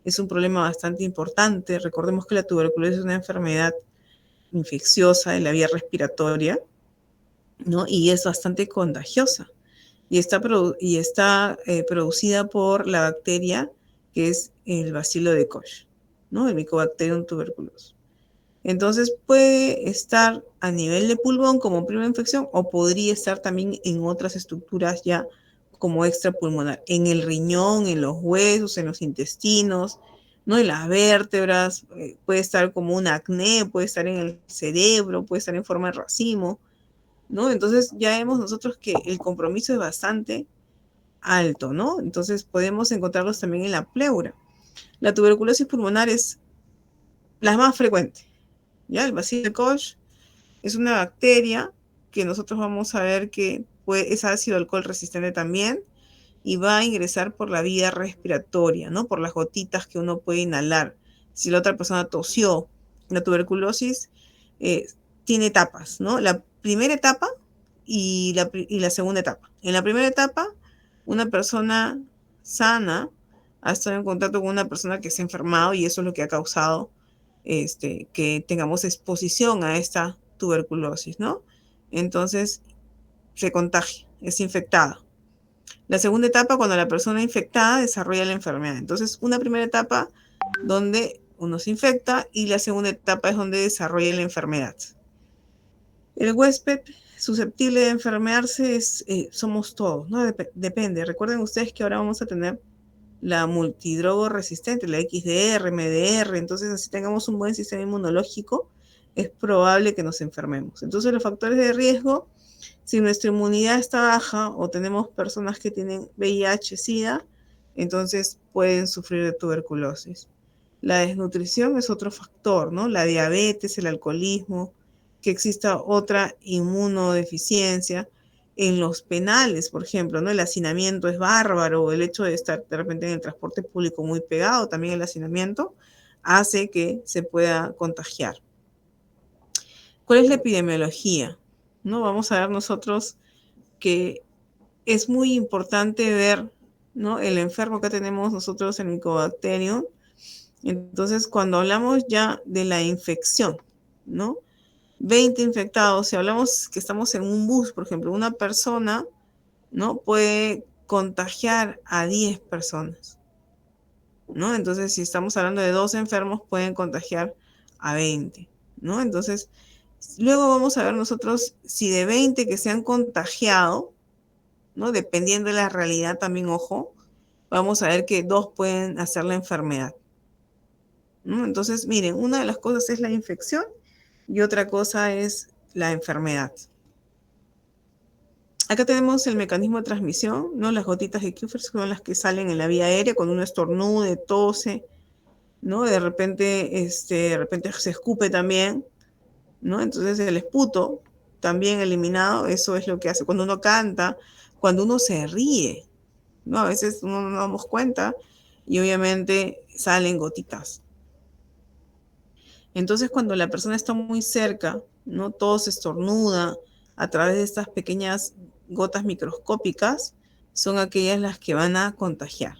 es un problema bastante importante. Recordemos que la tuberculosis es una enfermedad infecciosa de la vía respiratoria, ¿no? Y es bastante contagiosa. Y está producida por la bacteria que es el bacilo de Koch, ¿no? El Mycobacterium tuberculosis. Entonces puede estar a nivel de pulmón como primera infección o podría estar también en otras estructuras ya como extrapulmonar, en el riñón, en los huesos, en los intestinos, ¿no? En las vértebras, puede estar como un acné, puede estar en el cerebro, puede estar en forma de racimo, ¿no? Entonces ya vemos nosotros que el compromiso es bastante alto, ¿no? Entonces podemos encontrarlos también en la pleura. La tuberculosis pulmonar es la más frecuente, ¿ya? El bacilo de Koch es una bacteria que nosotros vamos a ver que es ácido alcohol resistente también y va a ingresar por la vía respiratoria, ¿no? Por las gotitas que uno puede inhalar. Si la otra persona tosió, la tuberculosis eh, tiene etapas, ¿no? La primera etapa y la segunda etapa. En la primera etapa, una persona sana ha estado en contacto con una persona que se ha enfermado y eso es lo que ha causado que tengamos exposición a esta tuberculosis, ¿no? Entonces se contagia, es infectada. La segunda etapa, cuando la persona infectada desarrolla la enfermedad. Entonces, una primera etapa donde uno se infecta y la segunda etapa es donde desarrolla la enfermedad. El huésped susceptible de enfermarse somos todos, ¿no? Depende. Recuerden ustedes que ahora vamos a tener la multidrogo resistente, la XDR, MDR, entonces así tengamos un buen sistema inmunológico, es probable que nos enfermemos. Entonces los factores de riesgo, si nuestra inmunidad está baja o tenemos personas que tienen VIH, SIDA, entonces pueden sufrir de tuberculosis. La desnutrición es otro factor, ¿no? La diabetes, el alcoholismo, que exista otra inmunodeficiencia. En los penales, por ejemplo, ¿no? El hacinamiento es bárbaro, el hecho de estar de repente en el transporte público muy pegado, también el hacinamiento, hace que se pueda contagiar. ¿Cuál es la epidemiología? ¿No? Vamos a ver nosotros que es muy importante ver, ¿no? El enfermo que tenemos nosotros en Mycobacterium. Entonces, cuando hablamos ya de la infección, ¿no? 20 infectados, si hablamos que estamos en un bus, por ejemplo, una persona, ¿no? Puede contagiar a 10 personas, ¿no? Entonces, si estamos hablando de 2 enfermos, pueden contagiar a 20, ¿no? Entonces, luego vamos a ver nosotros si de 20 que se han contagiado, ¿no? Dependiendo de la realidad también, ojo, vamos a ver que 2 pueden hacer la enfermedad, ¿no? Entonces, miren, una de las cosas es la infección y otra cosa es la enfermedad. Acá tenemos el mecanismo de transmisión, ¿no? Las gotitas de Kupffer son las que salen en la vía aérea cuando uno estornude, tose, ¿no? De repente se escupe también, ¿no? Entonces el esputo también eliminado, eso es lo que hace cuando uno canta, cuando uno se ríe, ¿no? A veces no nos damos cuenta y obviamente salen gotitas. Entonces, cuando la persona está muy cerca, ¿no? Todo se estornuda a través de estas pequeñas gotas microscópicas, son aquellas las que van a contagiar,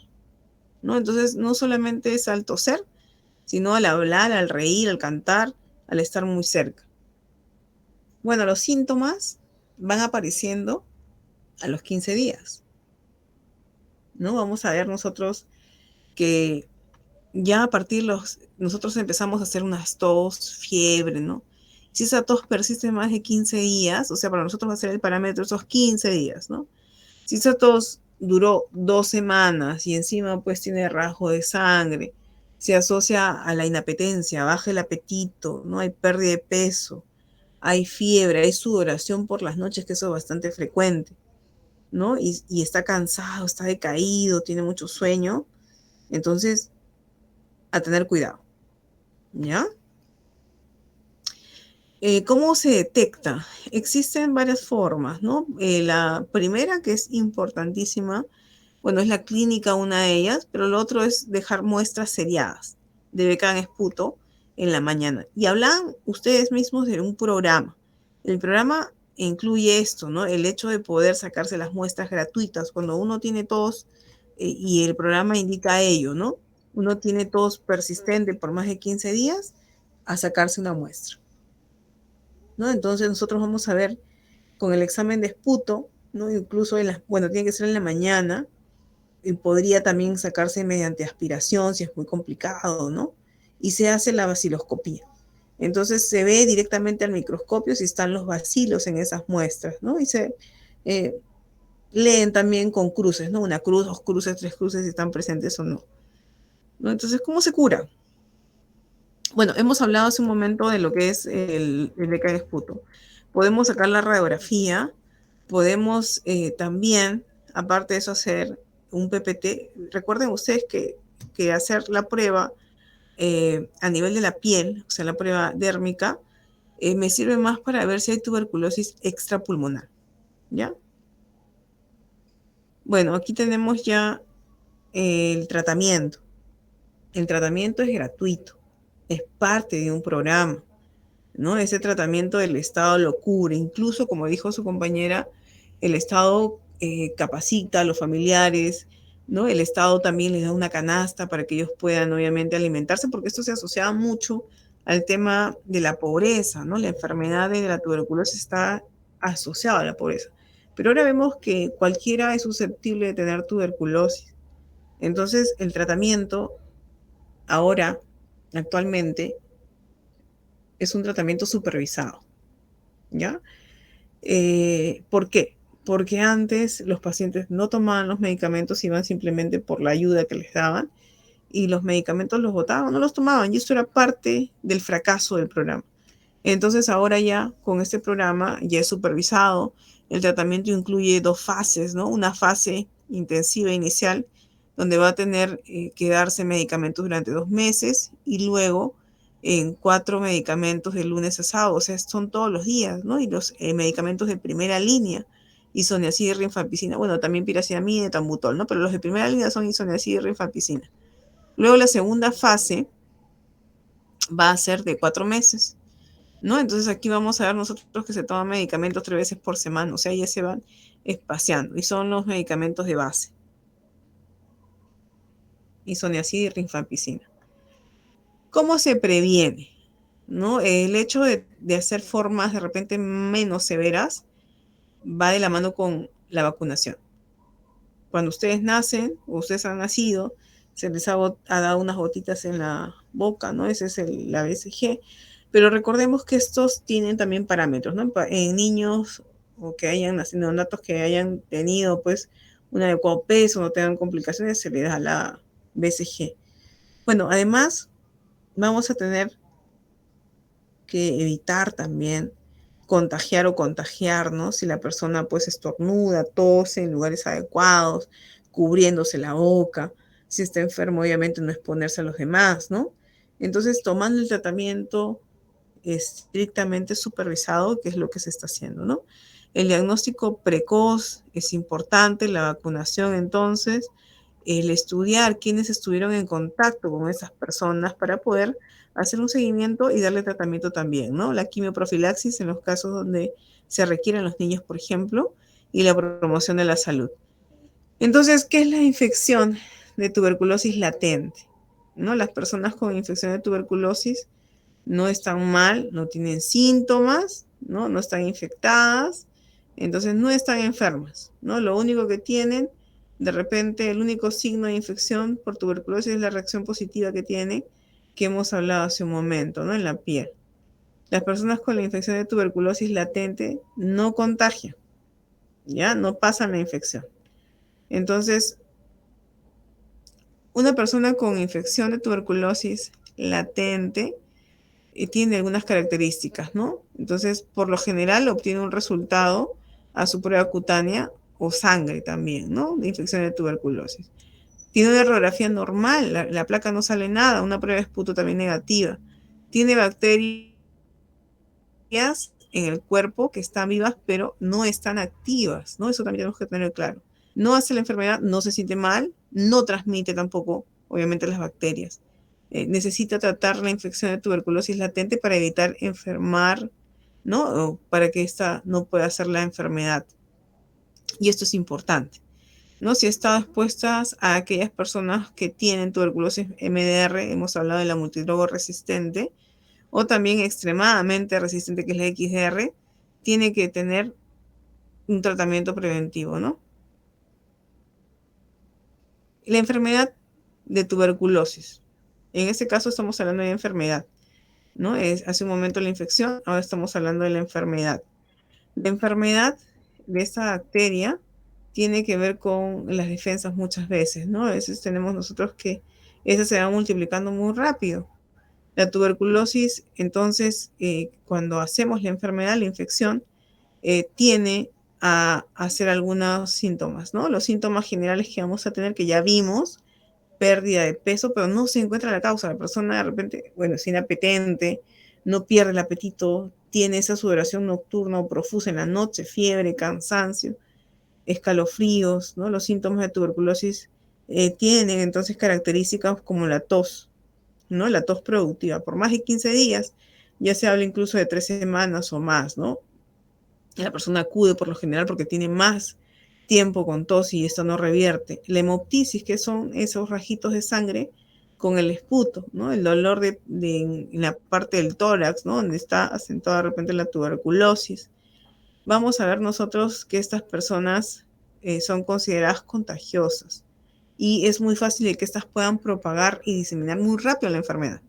¿no? Entonces, no solamente es al toser, sino al hablar, al reír, al cantar, al estar muy cerca. Bueno, los síntomas van apareciendo a los 15 días, ¿no? Vamos a ver nosotros que ya a partir nosotros empezamos a hacer unas tos, fiebre, ¿no? Si esa tos persiste más de 15 días, o sea, para nosotros va a ser el parámetro esos 15 días, ¿no? Si esa tos duró 2 semanas y encima pues tiene rasgo de sangre, se asocia a la inapetencia, baja el apetito, ¿no? Hay pérdida de peso, hay fiebre, hay sudoración por las noches, que eso es bastante frecuente, ¿no? Y está cansado, está decaído, tiene mucho sueño, entonces a tener cuidado, ¿ya? ¿Cómo se detecta? Existen varias formas, ¿no? La primera, que es importantísima, bueno, es la clínica una de ellas, pero lo otro es dejar muestras seriadas de Becan Esputo en la mañana. Y hablan ustedes mismos de un programa. El programa incluye esto, ¿no? El hecho de poder sacarse las muestras gratuitas cuando uno tiene tos y el programa indica ello, ¿no? Uno tiene tos persistente por más de 15 días a sacarse una muestra, ¿no? Entonces nosotros vamos a ver con el examen de esputo, ¿no? Incluso bueno, tiene que ser en la mañana, y podría también sacarse mediante aspiración si es muy complicado, ¿no? Y se hace la baciloscopía. Entonces se ve directamente al microscopio si están los bacilos en esas muestras, ¿no? Y se eh, leen también con cruces, ¿no? Una cruz, 2 cruces, 3 cruces, si están presentes o no, ¿no? Entonces, ¿cómo se cura? Bueno, hemos hablado hace un momento de lo que es el BK de esputo. Podemos sacar la radiografía, podemos también, aparte de eso, hacer un PPT. Recuerden ustedes que hacer la prueba a nivel de la piel, o sea, la prueba dérmica, me sirve más para ver si hay tuberculosis extrapulmonar, ¿ya? Bueno, aquí tenemos ya el tratamiento. El tratamiento es gratuito, es parte de un programa, ¿no? Ese tratamiento el Estado lo cubre, incluso como dijo su compañera, el Estado capacita a los familiares, ¿no? El Estado también les da una canasta para que ellos puedan obviamente alimentarse, porque esto se asociaba mucho al tema de la pobreza, ¿no? La enfermedad de la tuberculosis está asociada a la pobreza. Pero ahora vemos que cualquiera es susceptible de tener tuberculosis. Entonces, el tratamiento ahora, actualmente, es un tratamiento supervisado, ¿ya? ¿Por qué? Porque antes los pacientes no tomaban los medicamentos, iban simplemente por la ayuda que les daban y los medicamentos los botaban, no los tomaban y eso era parte del fracaso del programa. Entonces ahora ya con este programa ya es supervisado, el tratamiento incluye 2 fases, ¿no? Una fase intensiva inicial donde va a tener que darse medicamentos durante 2 meses y luego en 4 medicamentos de lunes a sábado, o sea, son todos los días, ¿no? Y los medicamentos de primera línea, isoniazid y rifampicina, bueno, también piracetamina y etambutol, ¿no? Pero los de primera línea son isoniazid y rifampicina. Luego la segunda fase va a ser de 4 meses, ¿no? Entonces aquí vamos a ver nosotros que se toman medicamentos 3 veces por semana, o sea, ya se van espaciando y son los medicamentos de base, isoniazid y rifampicina. ¿Cómo se previene? ¿No? El hecho de hacer formas de repente menos severas va de la mano con la vacunación. Cuando ustedes nacen o ustedes han nacido, se les ha dado unas gotitas en la boca, ¿no? Ese es la BCG. Pero recordemos que estos tienen también parámetros, ¿no? En niños o que hayan nacido, neonatos que hayan tenido, pues, un adecuado peso, no tengan complicaciones, se les da la BCG. Bueno, además, vamos a tener que evitar también contagiar o contagiarnos si la persona pues estornuda, tose en lugares adecuados, cubriéndose la boca, si está enfermo obviamente no exponerse a los demás, ¿no? Entonces tomando el tratamiento estrictamente supervisado, que es lo que se está haciendo, ¿no? El diagnóstico precoz es importante, la vacunación entonces, el estudiar quiénes estuvieron en contacto con esas personas para poder hacer un seguimiento y darle tratamiento también, ¿no? La quimioprofilaxis en los casos donde se requieren los niños, por ejemplo, y la promoción de la salud. Entonces, ¿qué es la infección de tuberculosis latente? ¿No? Las personas con infección de tuberculosis no están mal, no tienen síntomas, ¿no? No están infectadas, entonces no están enfermas, ¿no? Lo único que tienen, de repente, el único signo de infección por tuberculosis es la reacción positiva que tiene, que hemos hablado hace un momento, ¿no? En la piel. Las personas con la infección de tuberculosis latente no contagian, ¿ya? No pasan la infección. Entonces, una persona con infección de tuberculosis latente tiene algunas características, ¿no? Entonces, por lo general, obtiene un resultado a su prueba cutánea o sangre también, ¿no? De infección de tuberculosis. Tiene una radiografía normal, la placa no sale nada, una prueba de esputo también negativa. Tiene bacterias en el cuerpo que están vivas, pero no están activas, ¿no? Eso también tenemos que tener claro. No hace la enfermedad, no se siente mal, no transmite tampoco, obviamente, las bacterias. Necesita tratar la infección de tuberculosis latente para evitar enfermar, ¿no? O para que esta no pueda hacer la enfermedad. Y esto es importante, ¿no? Si están expuestas a aquellas personas que tienen tuberculosis MDR, hemos hablado de la multidrogo resistente, o también extremadamente resistente, que es la XDR, tiene que tener un tratamiento preventivo, ¿no? La enfermedad de tuberculosis. En este caso estamos hablando de enfermedad, ¿no? Hace un momento la infección, ahora estamos hablando de la enfermedad. La enfermedad de esta bacteria tiene que ver con las defensas muchas veces, ¿no? A veces tenemos nosotros que esas se van multiplicando muy rápido. La tuberculosis, entonces, cuando hacemos la enfermedad, la infección, tiene a hacer algunos síntomas, ¿no? Los síntomas generales que vamos a tener, que ya vimos, pérdida de peso, pero no se encuentra la causa. La persona de repente, bueno, es inapetente, no pierde el apetito, tiene esa sudoración nocturna o profusa en la noche, fiebre, cansancio, escalofríos, ¿no? Los síntomas de tuberculosis tienen entonces características como la tos, ¿no? La tos productiva. Por más de 15 días, ya se habla incluso de 3 semanas o más, ¿no? La persona acude por lo general porque tiene más tiempo con tos y esto no revierte. La hemoptisis, que son esos rajitos de sangre con el esputo, ¿no? El dolor en la parte del tórax, ¿no? Donde está acentuada de repente la tuberculosis. Vamos a ver nosotros que estas personas son consideradas contagiosas y es muy fácil de que estas puedan propagar y diseminar muy rápido la enfermedad.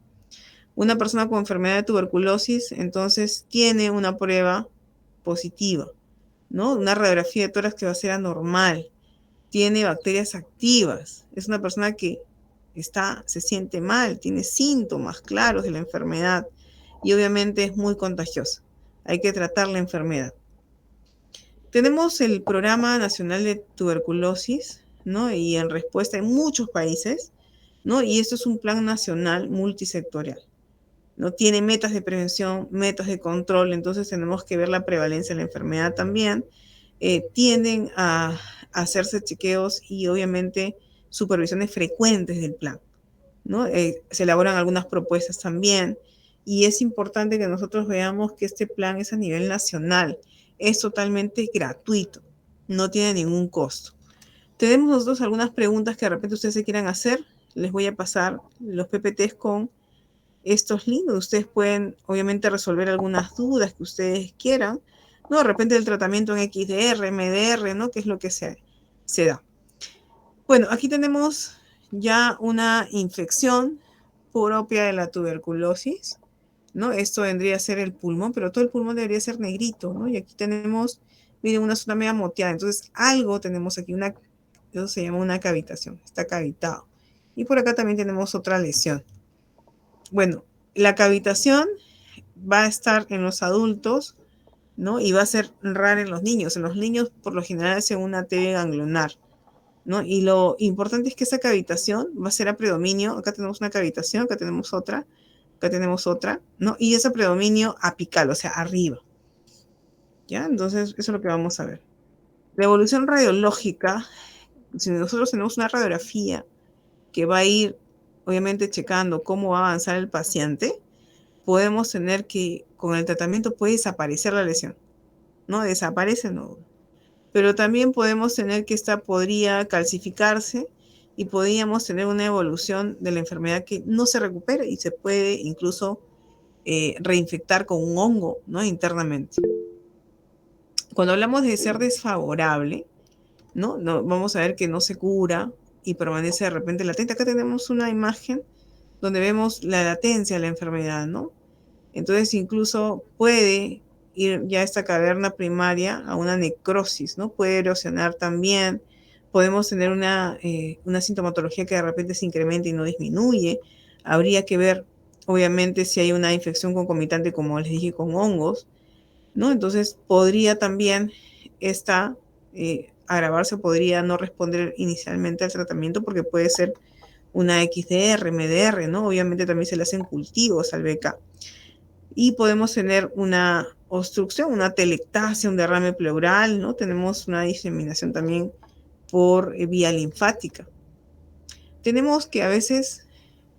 Una persona con enfermedad de tuberculosis entonces tiene una prueba positiva, ¿no? Una radiografía de tórax que va a ser anormal, tiene bacterias activas, es una persona que se siente mal, tiene síntomas claros de la enfermedad y obviamente es muy contagiosa. Hay que tratar la enfermedad. Tenemos el Programa Nacional de Tuberculosis, ¿no? Y en respuesta en muchos países, ¿no? Y esto es un plan nacional multisectorial. No tiene metas de prevención, metas de control, entonces tenemos que ver la prevalencia de la enfermedad también. Tienden a hacerse chequeos y obviamente supervisiones frecuentes del plan, ¿no? Se elaboran algunas propuestas también y es importante que nosotros veamos que este plan es a nivel nacional, es totalmente gratuito, no tiene ningún costo. Tenemos nosotros algunas preguntas que de repente ustedes se quieran hacer, les voy a pasar los PPTs con estos links. Ustedes pueden obviamente resolver algunas dudas que ustedes quieran, ¿no? De repente el tratamiento en XDR, MDR, ¿no? ¿Qué es lo que se da? Bueno, aquí tenemos ya una infección propia de la tuberculosis, ¿no? Esto vendría a ser el pulmón, pero todo el pulmón debería ser negrito, ¿no? Y aquí tenemos, miren, una zona media moteada. Entonces, algo tenemos aquí, eso se llama una cavitación, está cavitado. Y por acá también tenemos otra lesión. Bueno, la cavitación va a estar en los adultos, ¿no? Y va a ser rara en los niños. En los niños, por lo general, es en una TV ganglionar, ¿no? Y lo importante es que esa cavitación va a ser a predominio. Acá tenemos una cavitación, acá tenemos otra, ¿no? Y ese predominio apical, o sea, arriba, ¿ya? Entonces, eso es lo que vamos a ver. La evolución radiológica Si nosotros tenemos una radiografía que va a ir, obviamente, checando cómo va a avanzar el paciente, podemos tener que con el tratamiento puede desaparecer la lesión, ¿no? Desaparece el nódulo. Pero también podemos tener que esta podría calcificarse y podríamos tener una evolución de la enfermedad que no se recupera y se puede incluso reinfectar con un hongo, ¿no? Internamente. Cuando hablamos de ser desfavorable, ¿no? No, vamos a ver que no se cura y permanece de repente latente. Acá tenemos una imagen donde vemos la latencia de la enfermedad, ¿no? Entonces incluso puede ir ya esta caverna primaria a una necrosis, ¿no? Puede erosionar también. Podemos tener una sintomatología que de repente se incrementa y no disminuye. Habría que ver, obviamente, si hay una infección concomitante, como les dije, con hongos, ¿no? Entonces podría también esta agravarse, podría no responder inicialmente al tratamiento porque puede ser una XDR, MDR, ¿no? Obviamente también se le hacen cultivos al BK. Y podemos tener una obstrucción, una telectasia, un derrame pleural, ¿no? Tenemos una diseminación también por vía linfática. Tenemos que a veces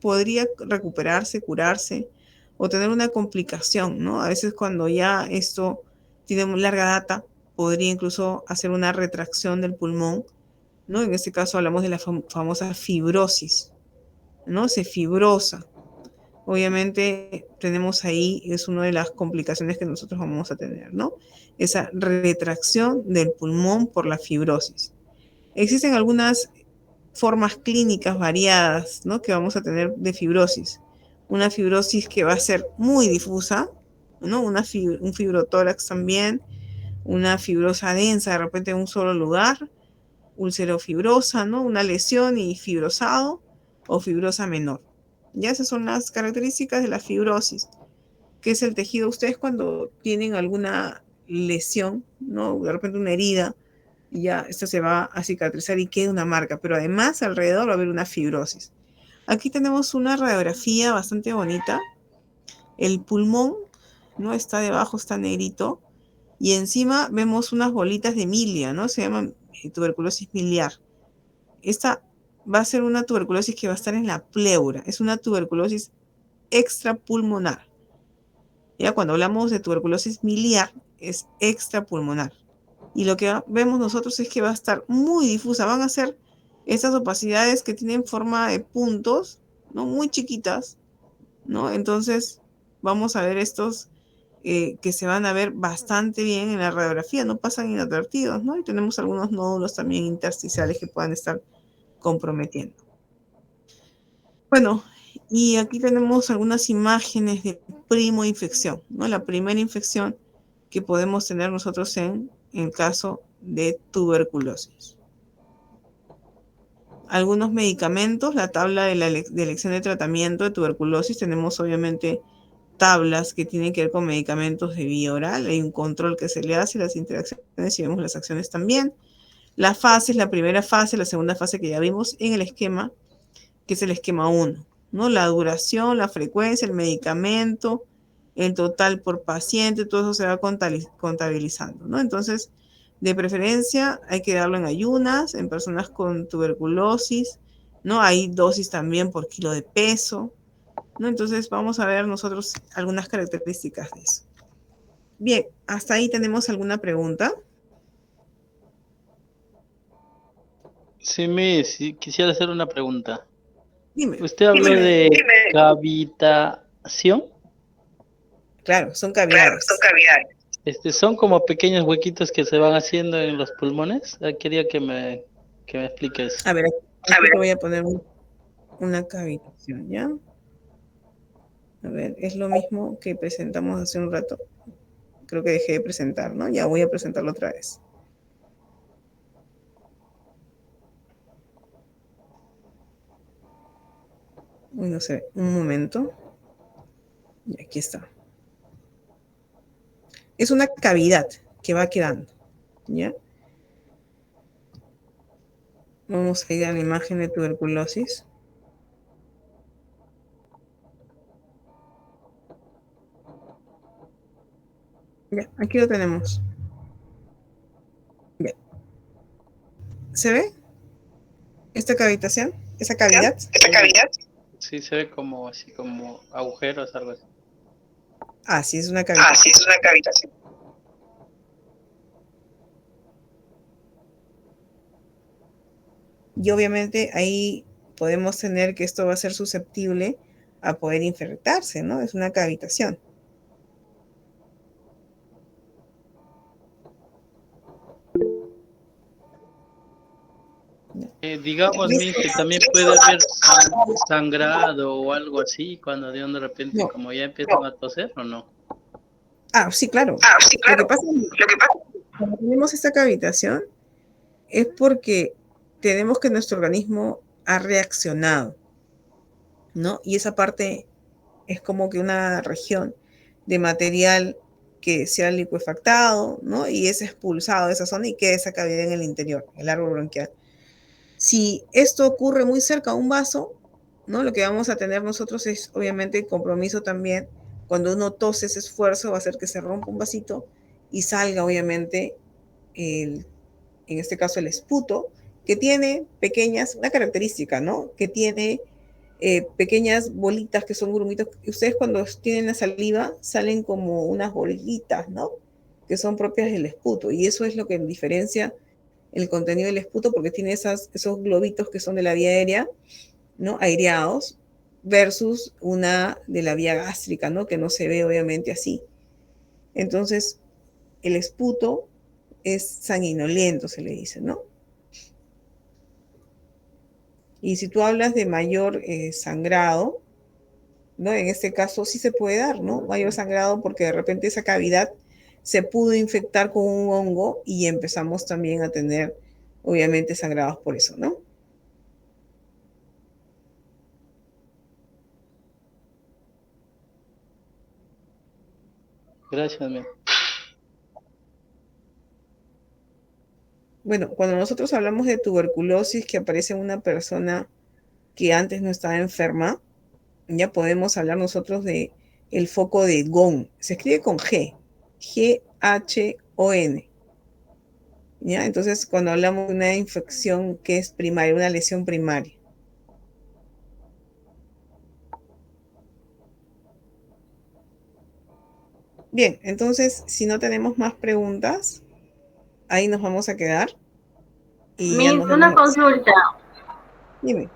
podría recuperarse, curarse o tener una complicación, ¿no? A veces cuando ya esto tiene muy larga data, podría incluso hacer una retracción del pulmón, ¿no? En este caso hablamos de la famosa fibrosis, ¿no? Se fibrosa. Obviamente tenemos ahí, es una de las complicaciones que nosotros vamos a tener, ¿no? Esa retracción del pulmón por la fibrosis. Existen algunas formas clínicas variadas, ¿no? Que vamos a tener de fibrosis. Una fibrosis que va a ser muy difusa, ¿no? Un fibrotórax también, una fibrosa densa de repente en un solo lugar, ulcerofibrosa, ¿no? Una lesión y fibrosado o fibrosa menor. Ya esas son las características de la fibrosis, que es el tejido. Ustedes cuando tienen alguna lesión, ¿no? De repente una herida, ya esto se va a cicatrizar y queda una marca, pero además alrededor va a haber una fibrosis. Aquí tenemos una radiografía bastante bonita. El pulmón, ¿no? Está debajo, está negrito, y encima vemos unas bolitas de milia, ¿no? Se llama tuberculosis miliar. Esta va a ser una tuberculosis que va a estar en la pleura. Es una tuberculosis extrapulmonar. Ya cuando hablamos de tuberculosis miliar, es extrapulmonar. Y lo que vemos nosotros es que va a estar muy difusa. Van a ser estas opacidades que tienen forma de puntos, ¿no? Muy chiquitas, ¿no? Entonces vamos a ver estos que se van a ver bastante bien en la radiografía, no pasan inadvertidos, ¿no? Y tenemos algunos nódulos también intersticiales que puedan estar comprometiendo. Bueno, y aquí tenemos algunas imágenes de primo infección, ¿no? La primera infección que podemos tener nosotros en el caso de tuberculosis. Algunos medicamentos, la tabla de elección de tratamiento de tuberculosis, tenemos obviamente tablas que tienen que ver con medicamentos de vía oral, hay un control que se le hace, las interacciones y vemos las acciones también. La fase es la primera fase, la segunda fase que ya vimos en el esquema, que es el esquema 1, ¿no? La duración, la frecuencia, el medicamento, el total por paciente, todo eso se va contabilizando, ¿no? Entonces, de preferencia, hay que darlo en ayunas, en personas con tuberculosis, ¿no? Hay dosis también por kilo de peso, ¿no? Entonces, vamos a ver nosotros algunas características de eso. Bien, hasta ahí tenemos alguna pregunta. Sí, quisiera hacer una pregunta. Dime. Usted habló de cavitación. Claro, son Claro, son cavidades. cavidades. Son como pequeños huequitos que se van haciendo en los pulmones. Quería que me expliques. A ver, aquí te voy a poner una cavitación, ¿ya? A ver, es lo mismo que presentamos hace un rato. Creo que dejé de presentar, ¿no? Ya voy a presentarlo otra vez. Uy, no sé, un momento. Y aquí está. Es una cavidad que va quedando, ¿ya? Vamos a ir a la imagen de tuberculosis. Ya, aquí lo tenemos. Ya. ¿Se ve? esta cavitación, esa cavidad. ¿Esta cavidad? Sí, se ve como así, como agujeros, algo así. Ah, sí, es una cavitación. Ah, sí, es una cavitación. Y obviamente ahí podemos tener que esto va a ser susceptible a poder infectarse, ¿no? Es una cavitación. Digamos, que también puede haber sangrado o algo así cuando de repente, No. como ya empiezan a toser, ¿o no? Ah, sí, claro. Ah, sí, Lo que claro. pasa es que cuando tenemos esta cavitación es porque tenemos que nuestro organismo ha reaccionado, ¿no? Y esa parte es como que una región de material que se ha licuefactado, ¿no? Y es expulsado de esa zona y queda esa cavidad en el interior, el árbol bronquial. Si esto ocurre muy cerca a un vaso, ¿no? Lo que vamos a tener nosotros es obviamente el compromiso también. Cuando uno tose, ese esfuerzo va a hacer que se rompa un vasito y salga obviamente en este caso el esputo, que tiene pequeñas, una característica, ¿no? Que tiene pequeñas bolitas que son grumitos. Ustedes cuando tienen la saliva salen como unas bolitas, ¿no? Que son propias del esputo. Y eso es lo que diferencia el contenido del esputo, porque tiene esos globitos que son de la vía aérea, ¿no? Aireados, versus una de la vía gástrica, ¿no? Que no se ve obviamente así. Entonces, el esputo es sanguinolento, se le dice, ¿no? Y si tú hablas de mayor sangrado, ¿no? En este caso sí se puede dar, ¿no? Mayor sangrado porque de repente esa cavidad se pudo infectar con un hongo y empezamos también a tener, obviamente, sangrados por eso, ¿no? Gracias, men. Bueno, cuando nosotros hablamos de tuberculosis que aparece en una persona que antes no estaba enferma, ya podemos hablar nosotros de el foco de Gón. Se escribe con G, G-H-O-N. ¿Ya? Entonces, cuando hablamos de una infección que es primaria, una lesión primaria. Bien, entonces, si no tenemos más preguntas, ahí nos vamos a quedar y ya Miss, nos una vemos. consulta. Dime.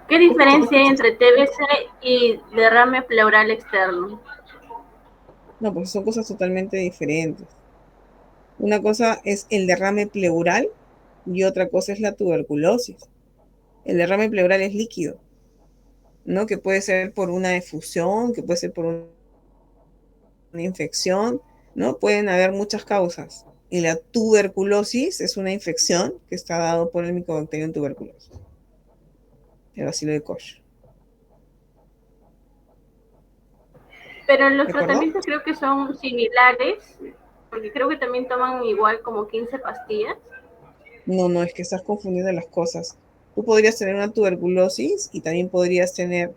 ¿Qué Te escucho, te diferencia hay escucho. entre TBC y derrame pleural externo? No, porque son cosas totalmente diferentes. Una cosa es el derrame pleural y otra cosa es la tuberculosis. El derrame pleural es líquido, ¿no? Que puede ser por una efusión, que puede ser por una infección, ¿no? Pueden haber muchas causas. Y la tuberculosis es una infección que está dado por el Mycobacterium tuberculosis, el bacilo de Koch. Pero los ¿De acuerdo? tratamientos creo que son similares, porque creo que también toman igual como 15 pastillas. No, no, es que estás confundiendo las cosas. Tú podrías tener una tuberculosis y también podrías tener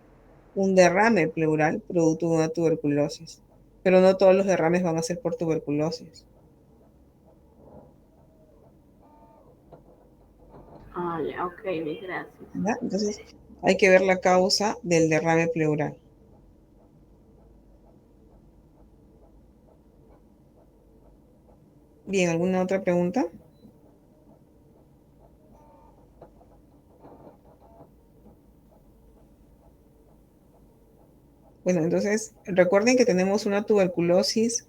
un derrame pleural producto de una tuberculosis. Pero no todos los derrames van a ser por tuberculosis. Ah, ya, ok, gracias. ¿Ya? Entonces, hay que ver la causa del derrame pleural. Bien, ¿alguna otra pregunta? Bueno, entonces recuerden que tenemos una tuberculosis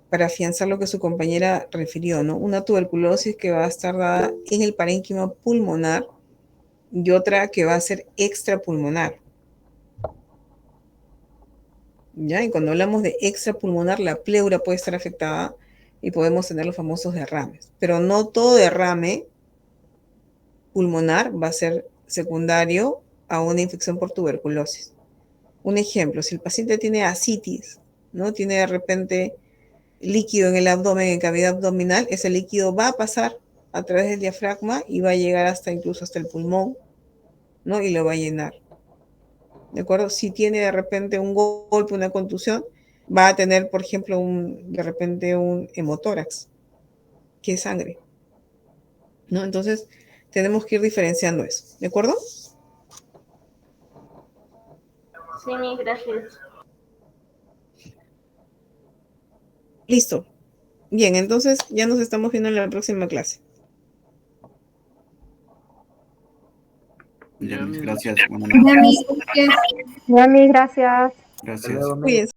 para afianzar lo que su compañera refirió, ¿no? Una tuberculosis que va a estar dada en el parénquima pulmonar y otra que va a ser extrapulmonar. ¿Ya? Y cuando hablamos de extrapulmonar, la pleura puede estar afectada y podemos tener los famosos derrames. Pero no todo derrame pulmonar va a ser secundario a una infección por tuberculosis. Un ejemplo, si el paciente tiene ascitis, ¿no? Tiene de repente líquido en el abdomen, en cavidad abdominal, ese líquido va a pasar a través del diafragma y va a llegar hasta incluso hasta el pulmón, ¿no? Y lo va a llenar. ¿De acuerdo? Si tiene de repente un golpe, una contusión, va a tener, por ejemplo, de repente un hemotórax, que es sangre. ¿no? Entonces, tenemos que ir diferenciando eso, ¿de acuerdo? Sí, Miss, gracias. Listo. Bien, entonces ya nos estamos viendo en la próxima clase. Ya, Miss, gracias. Buenas Ya, noches. mis, gracias. Gracias. Cuídense.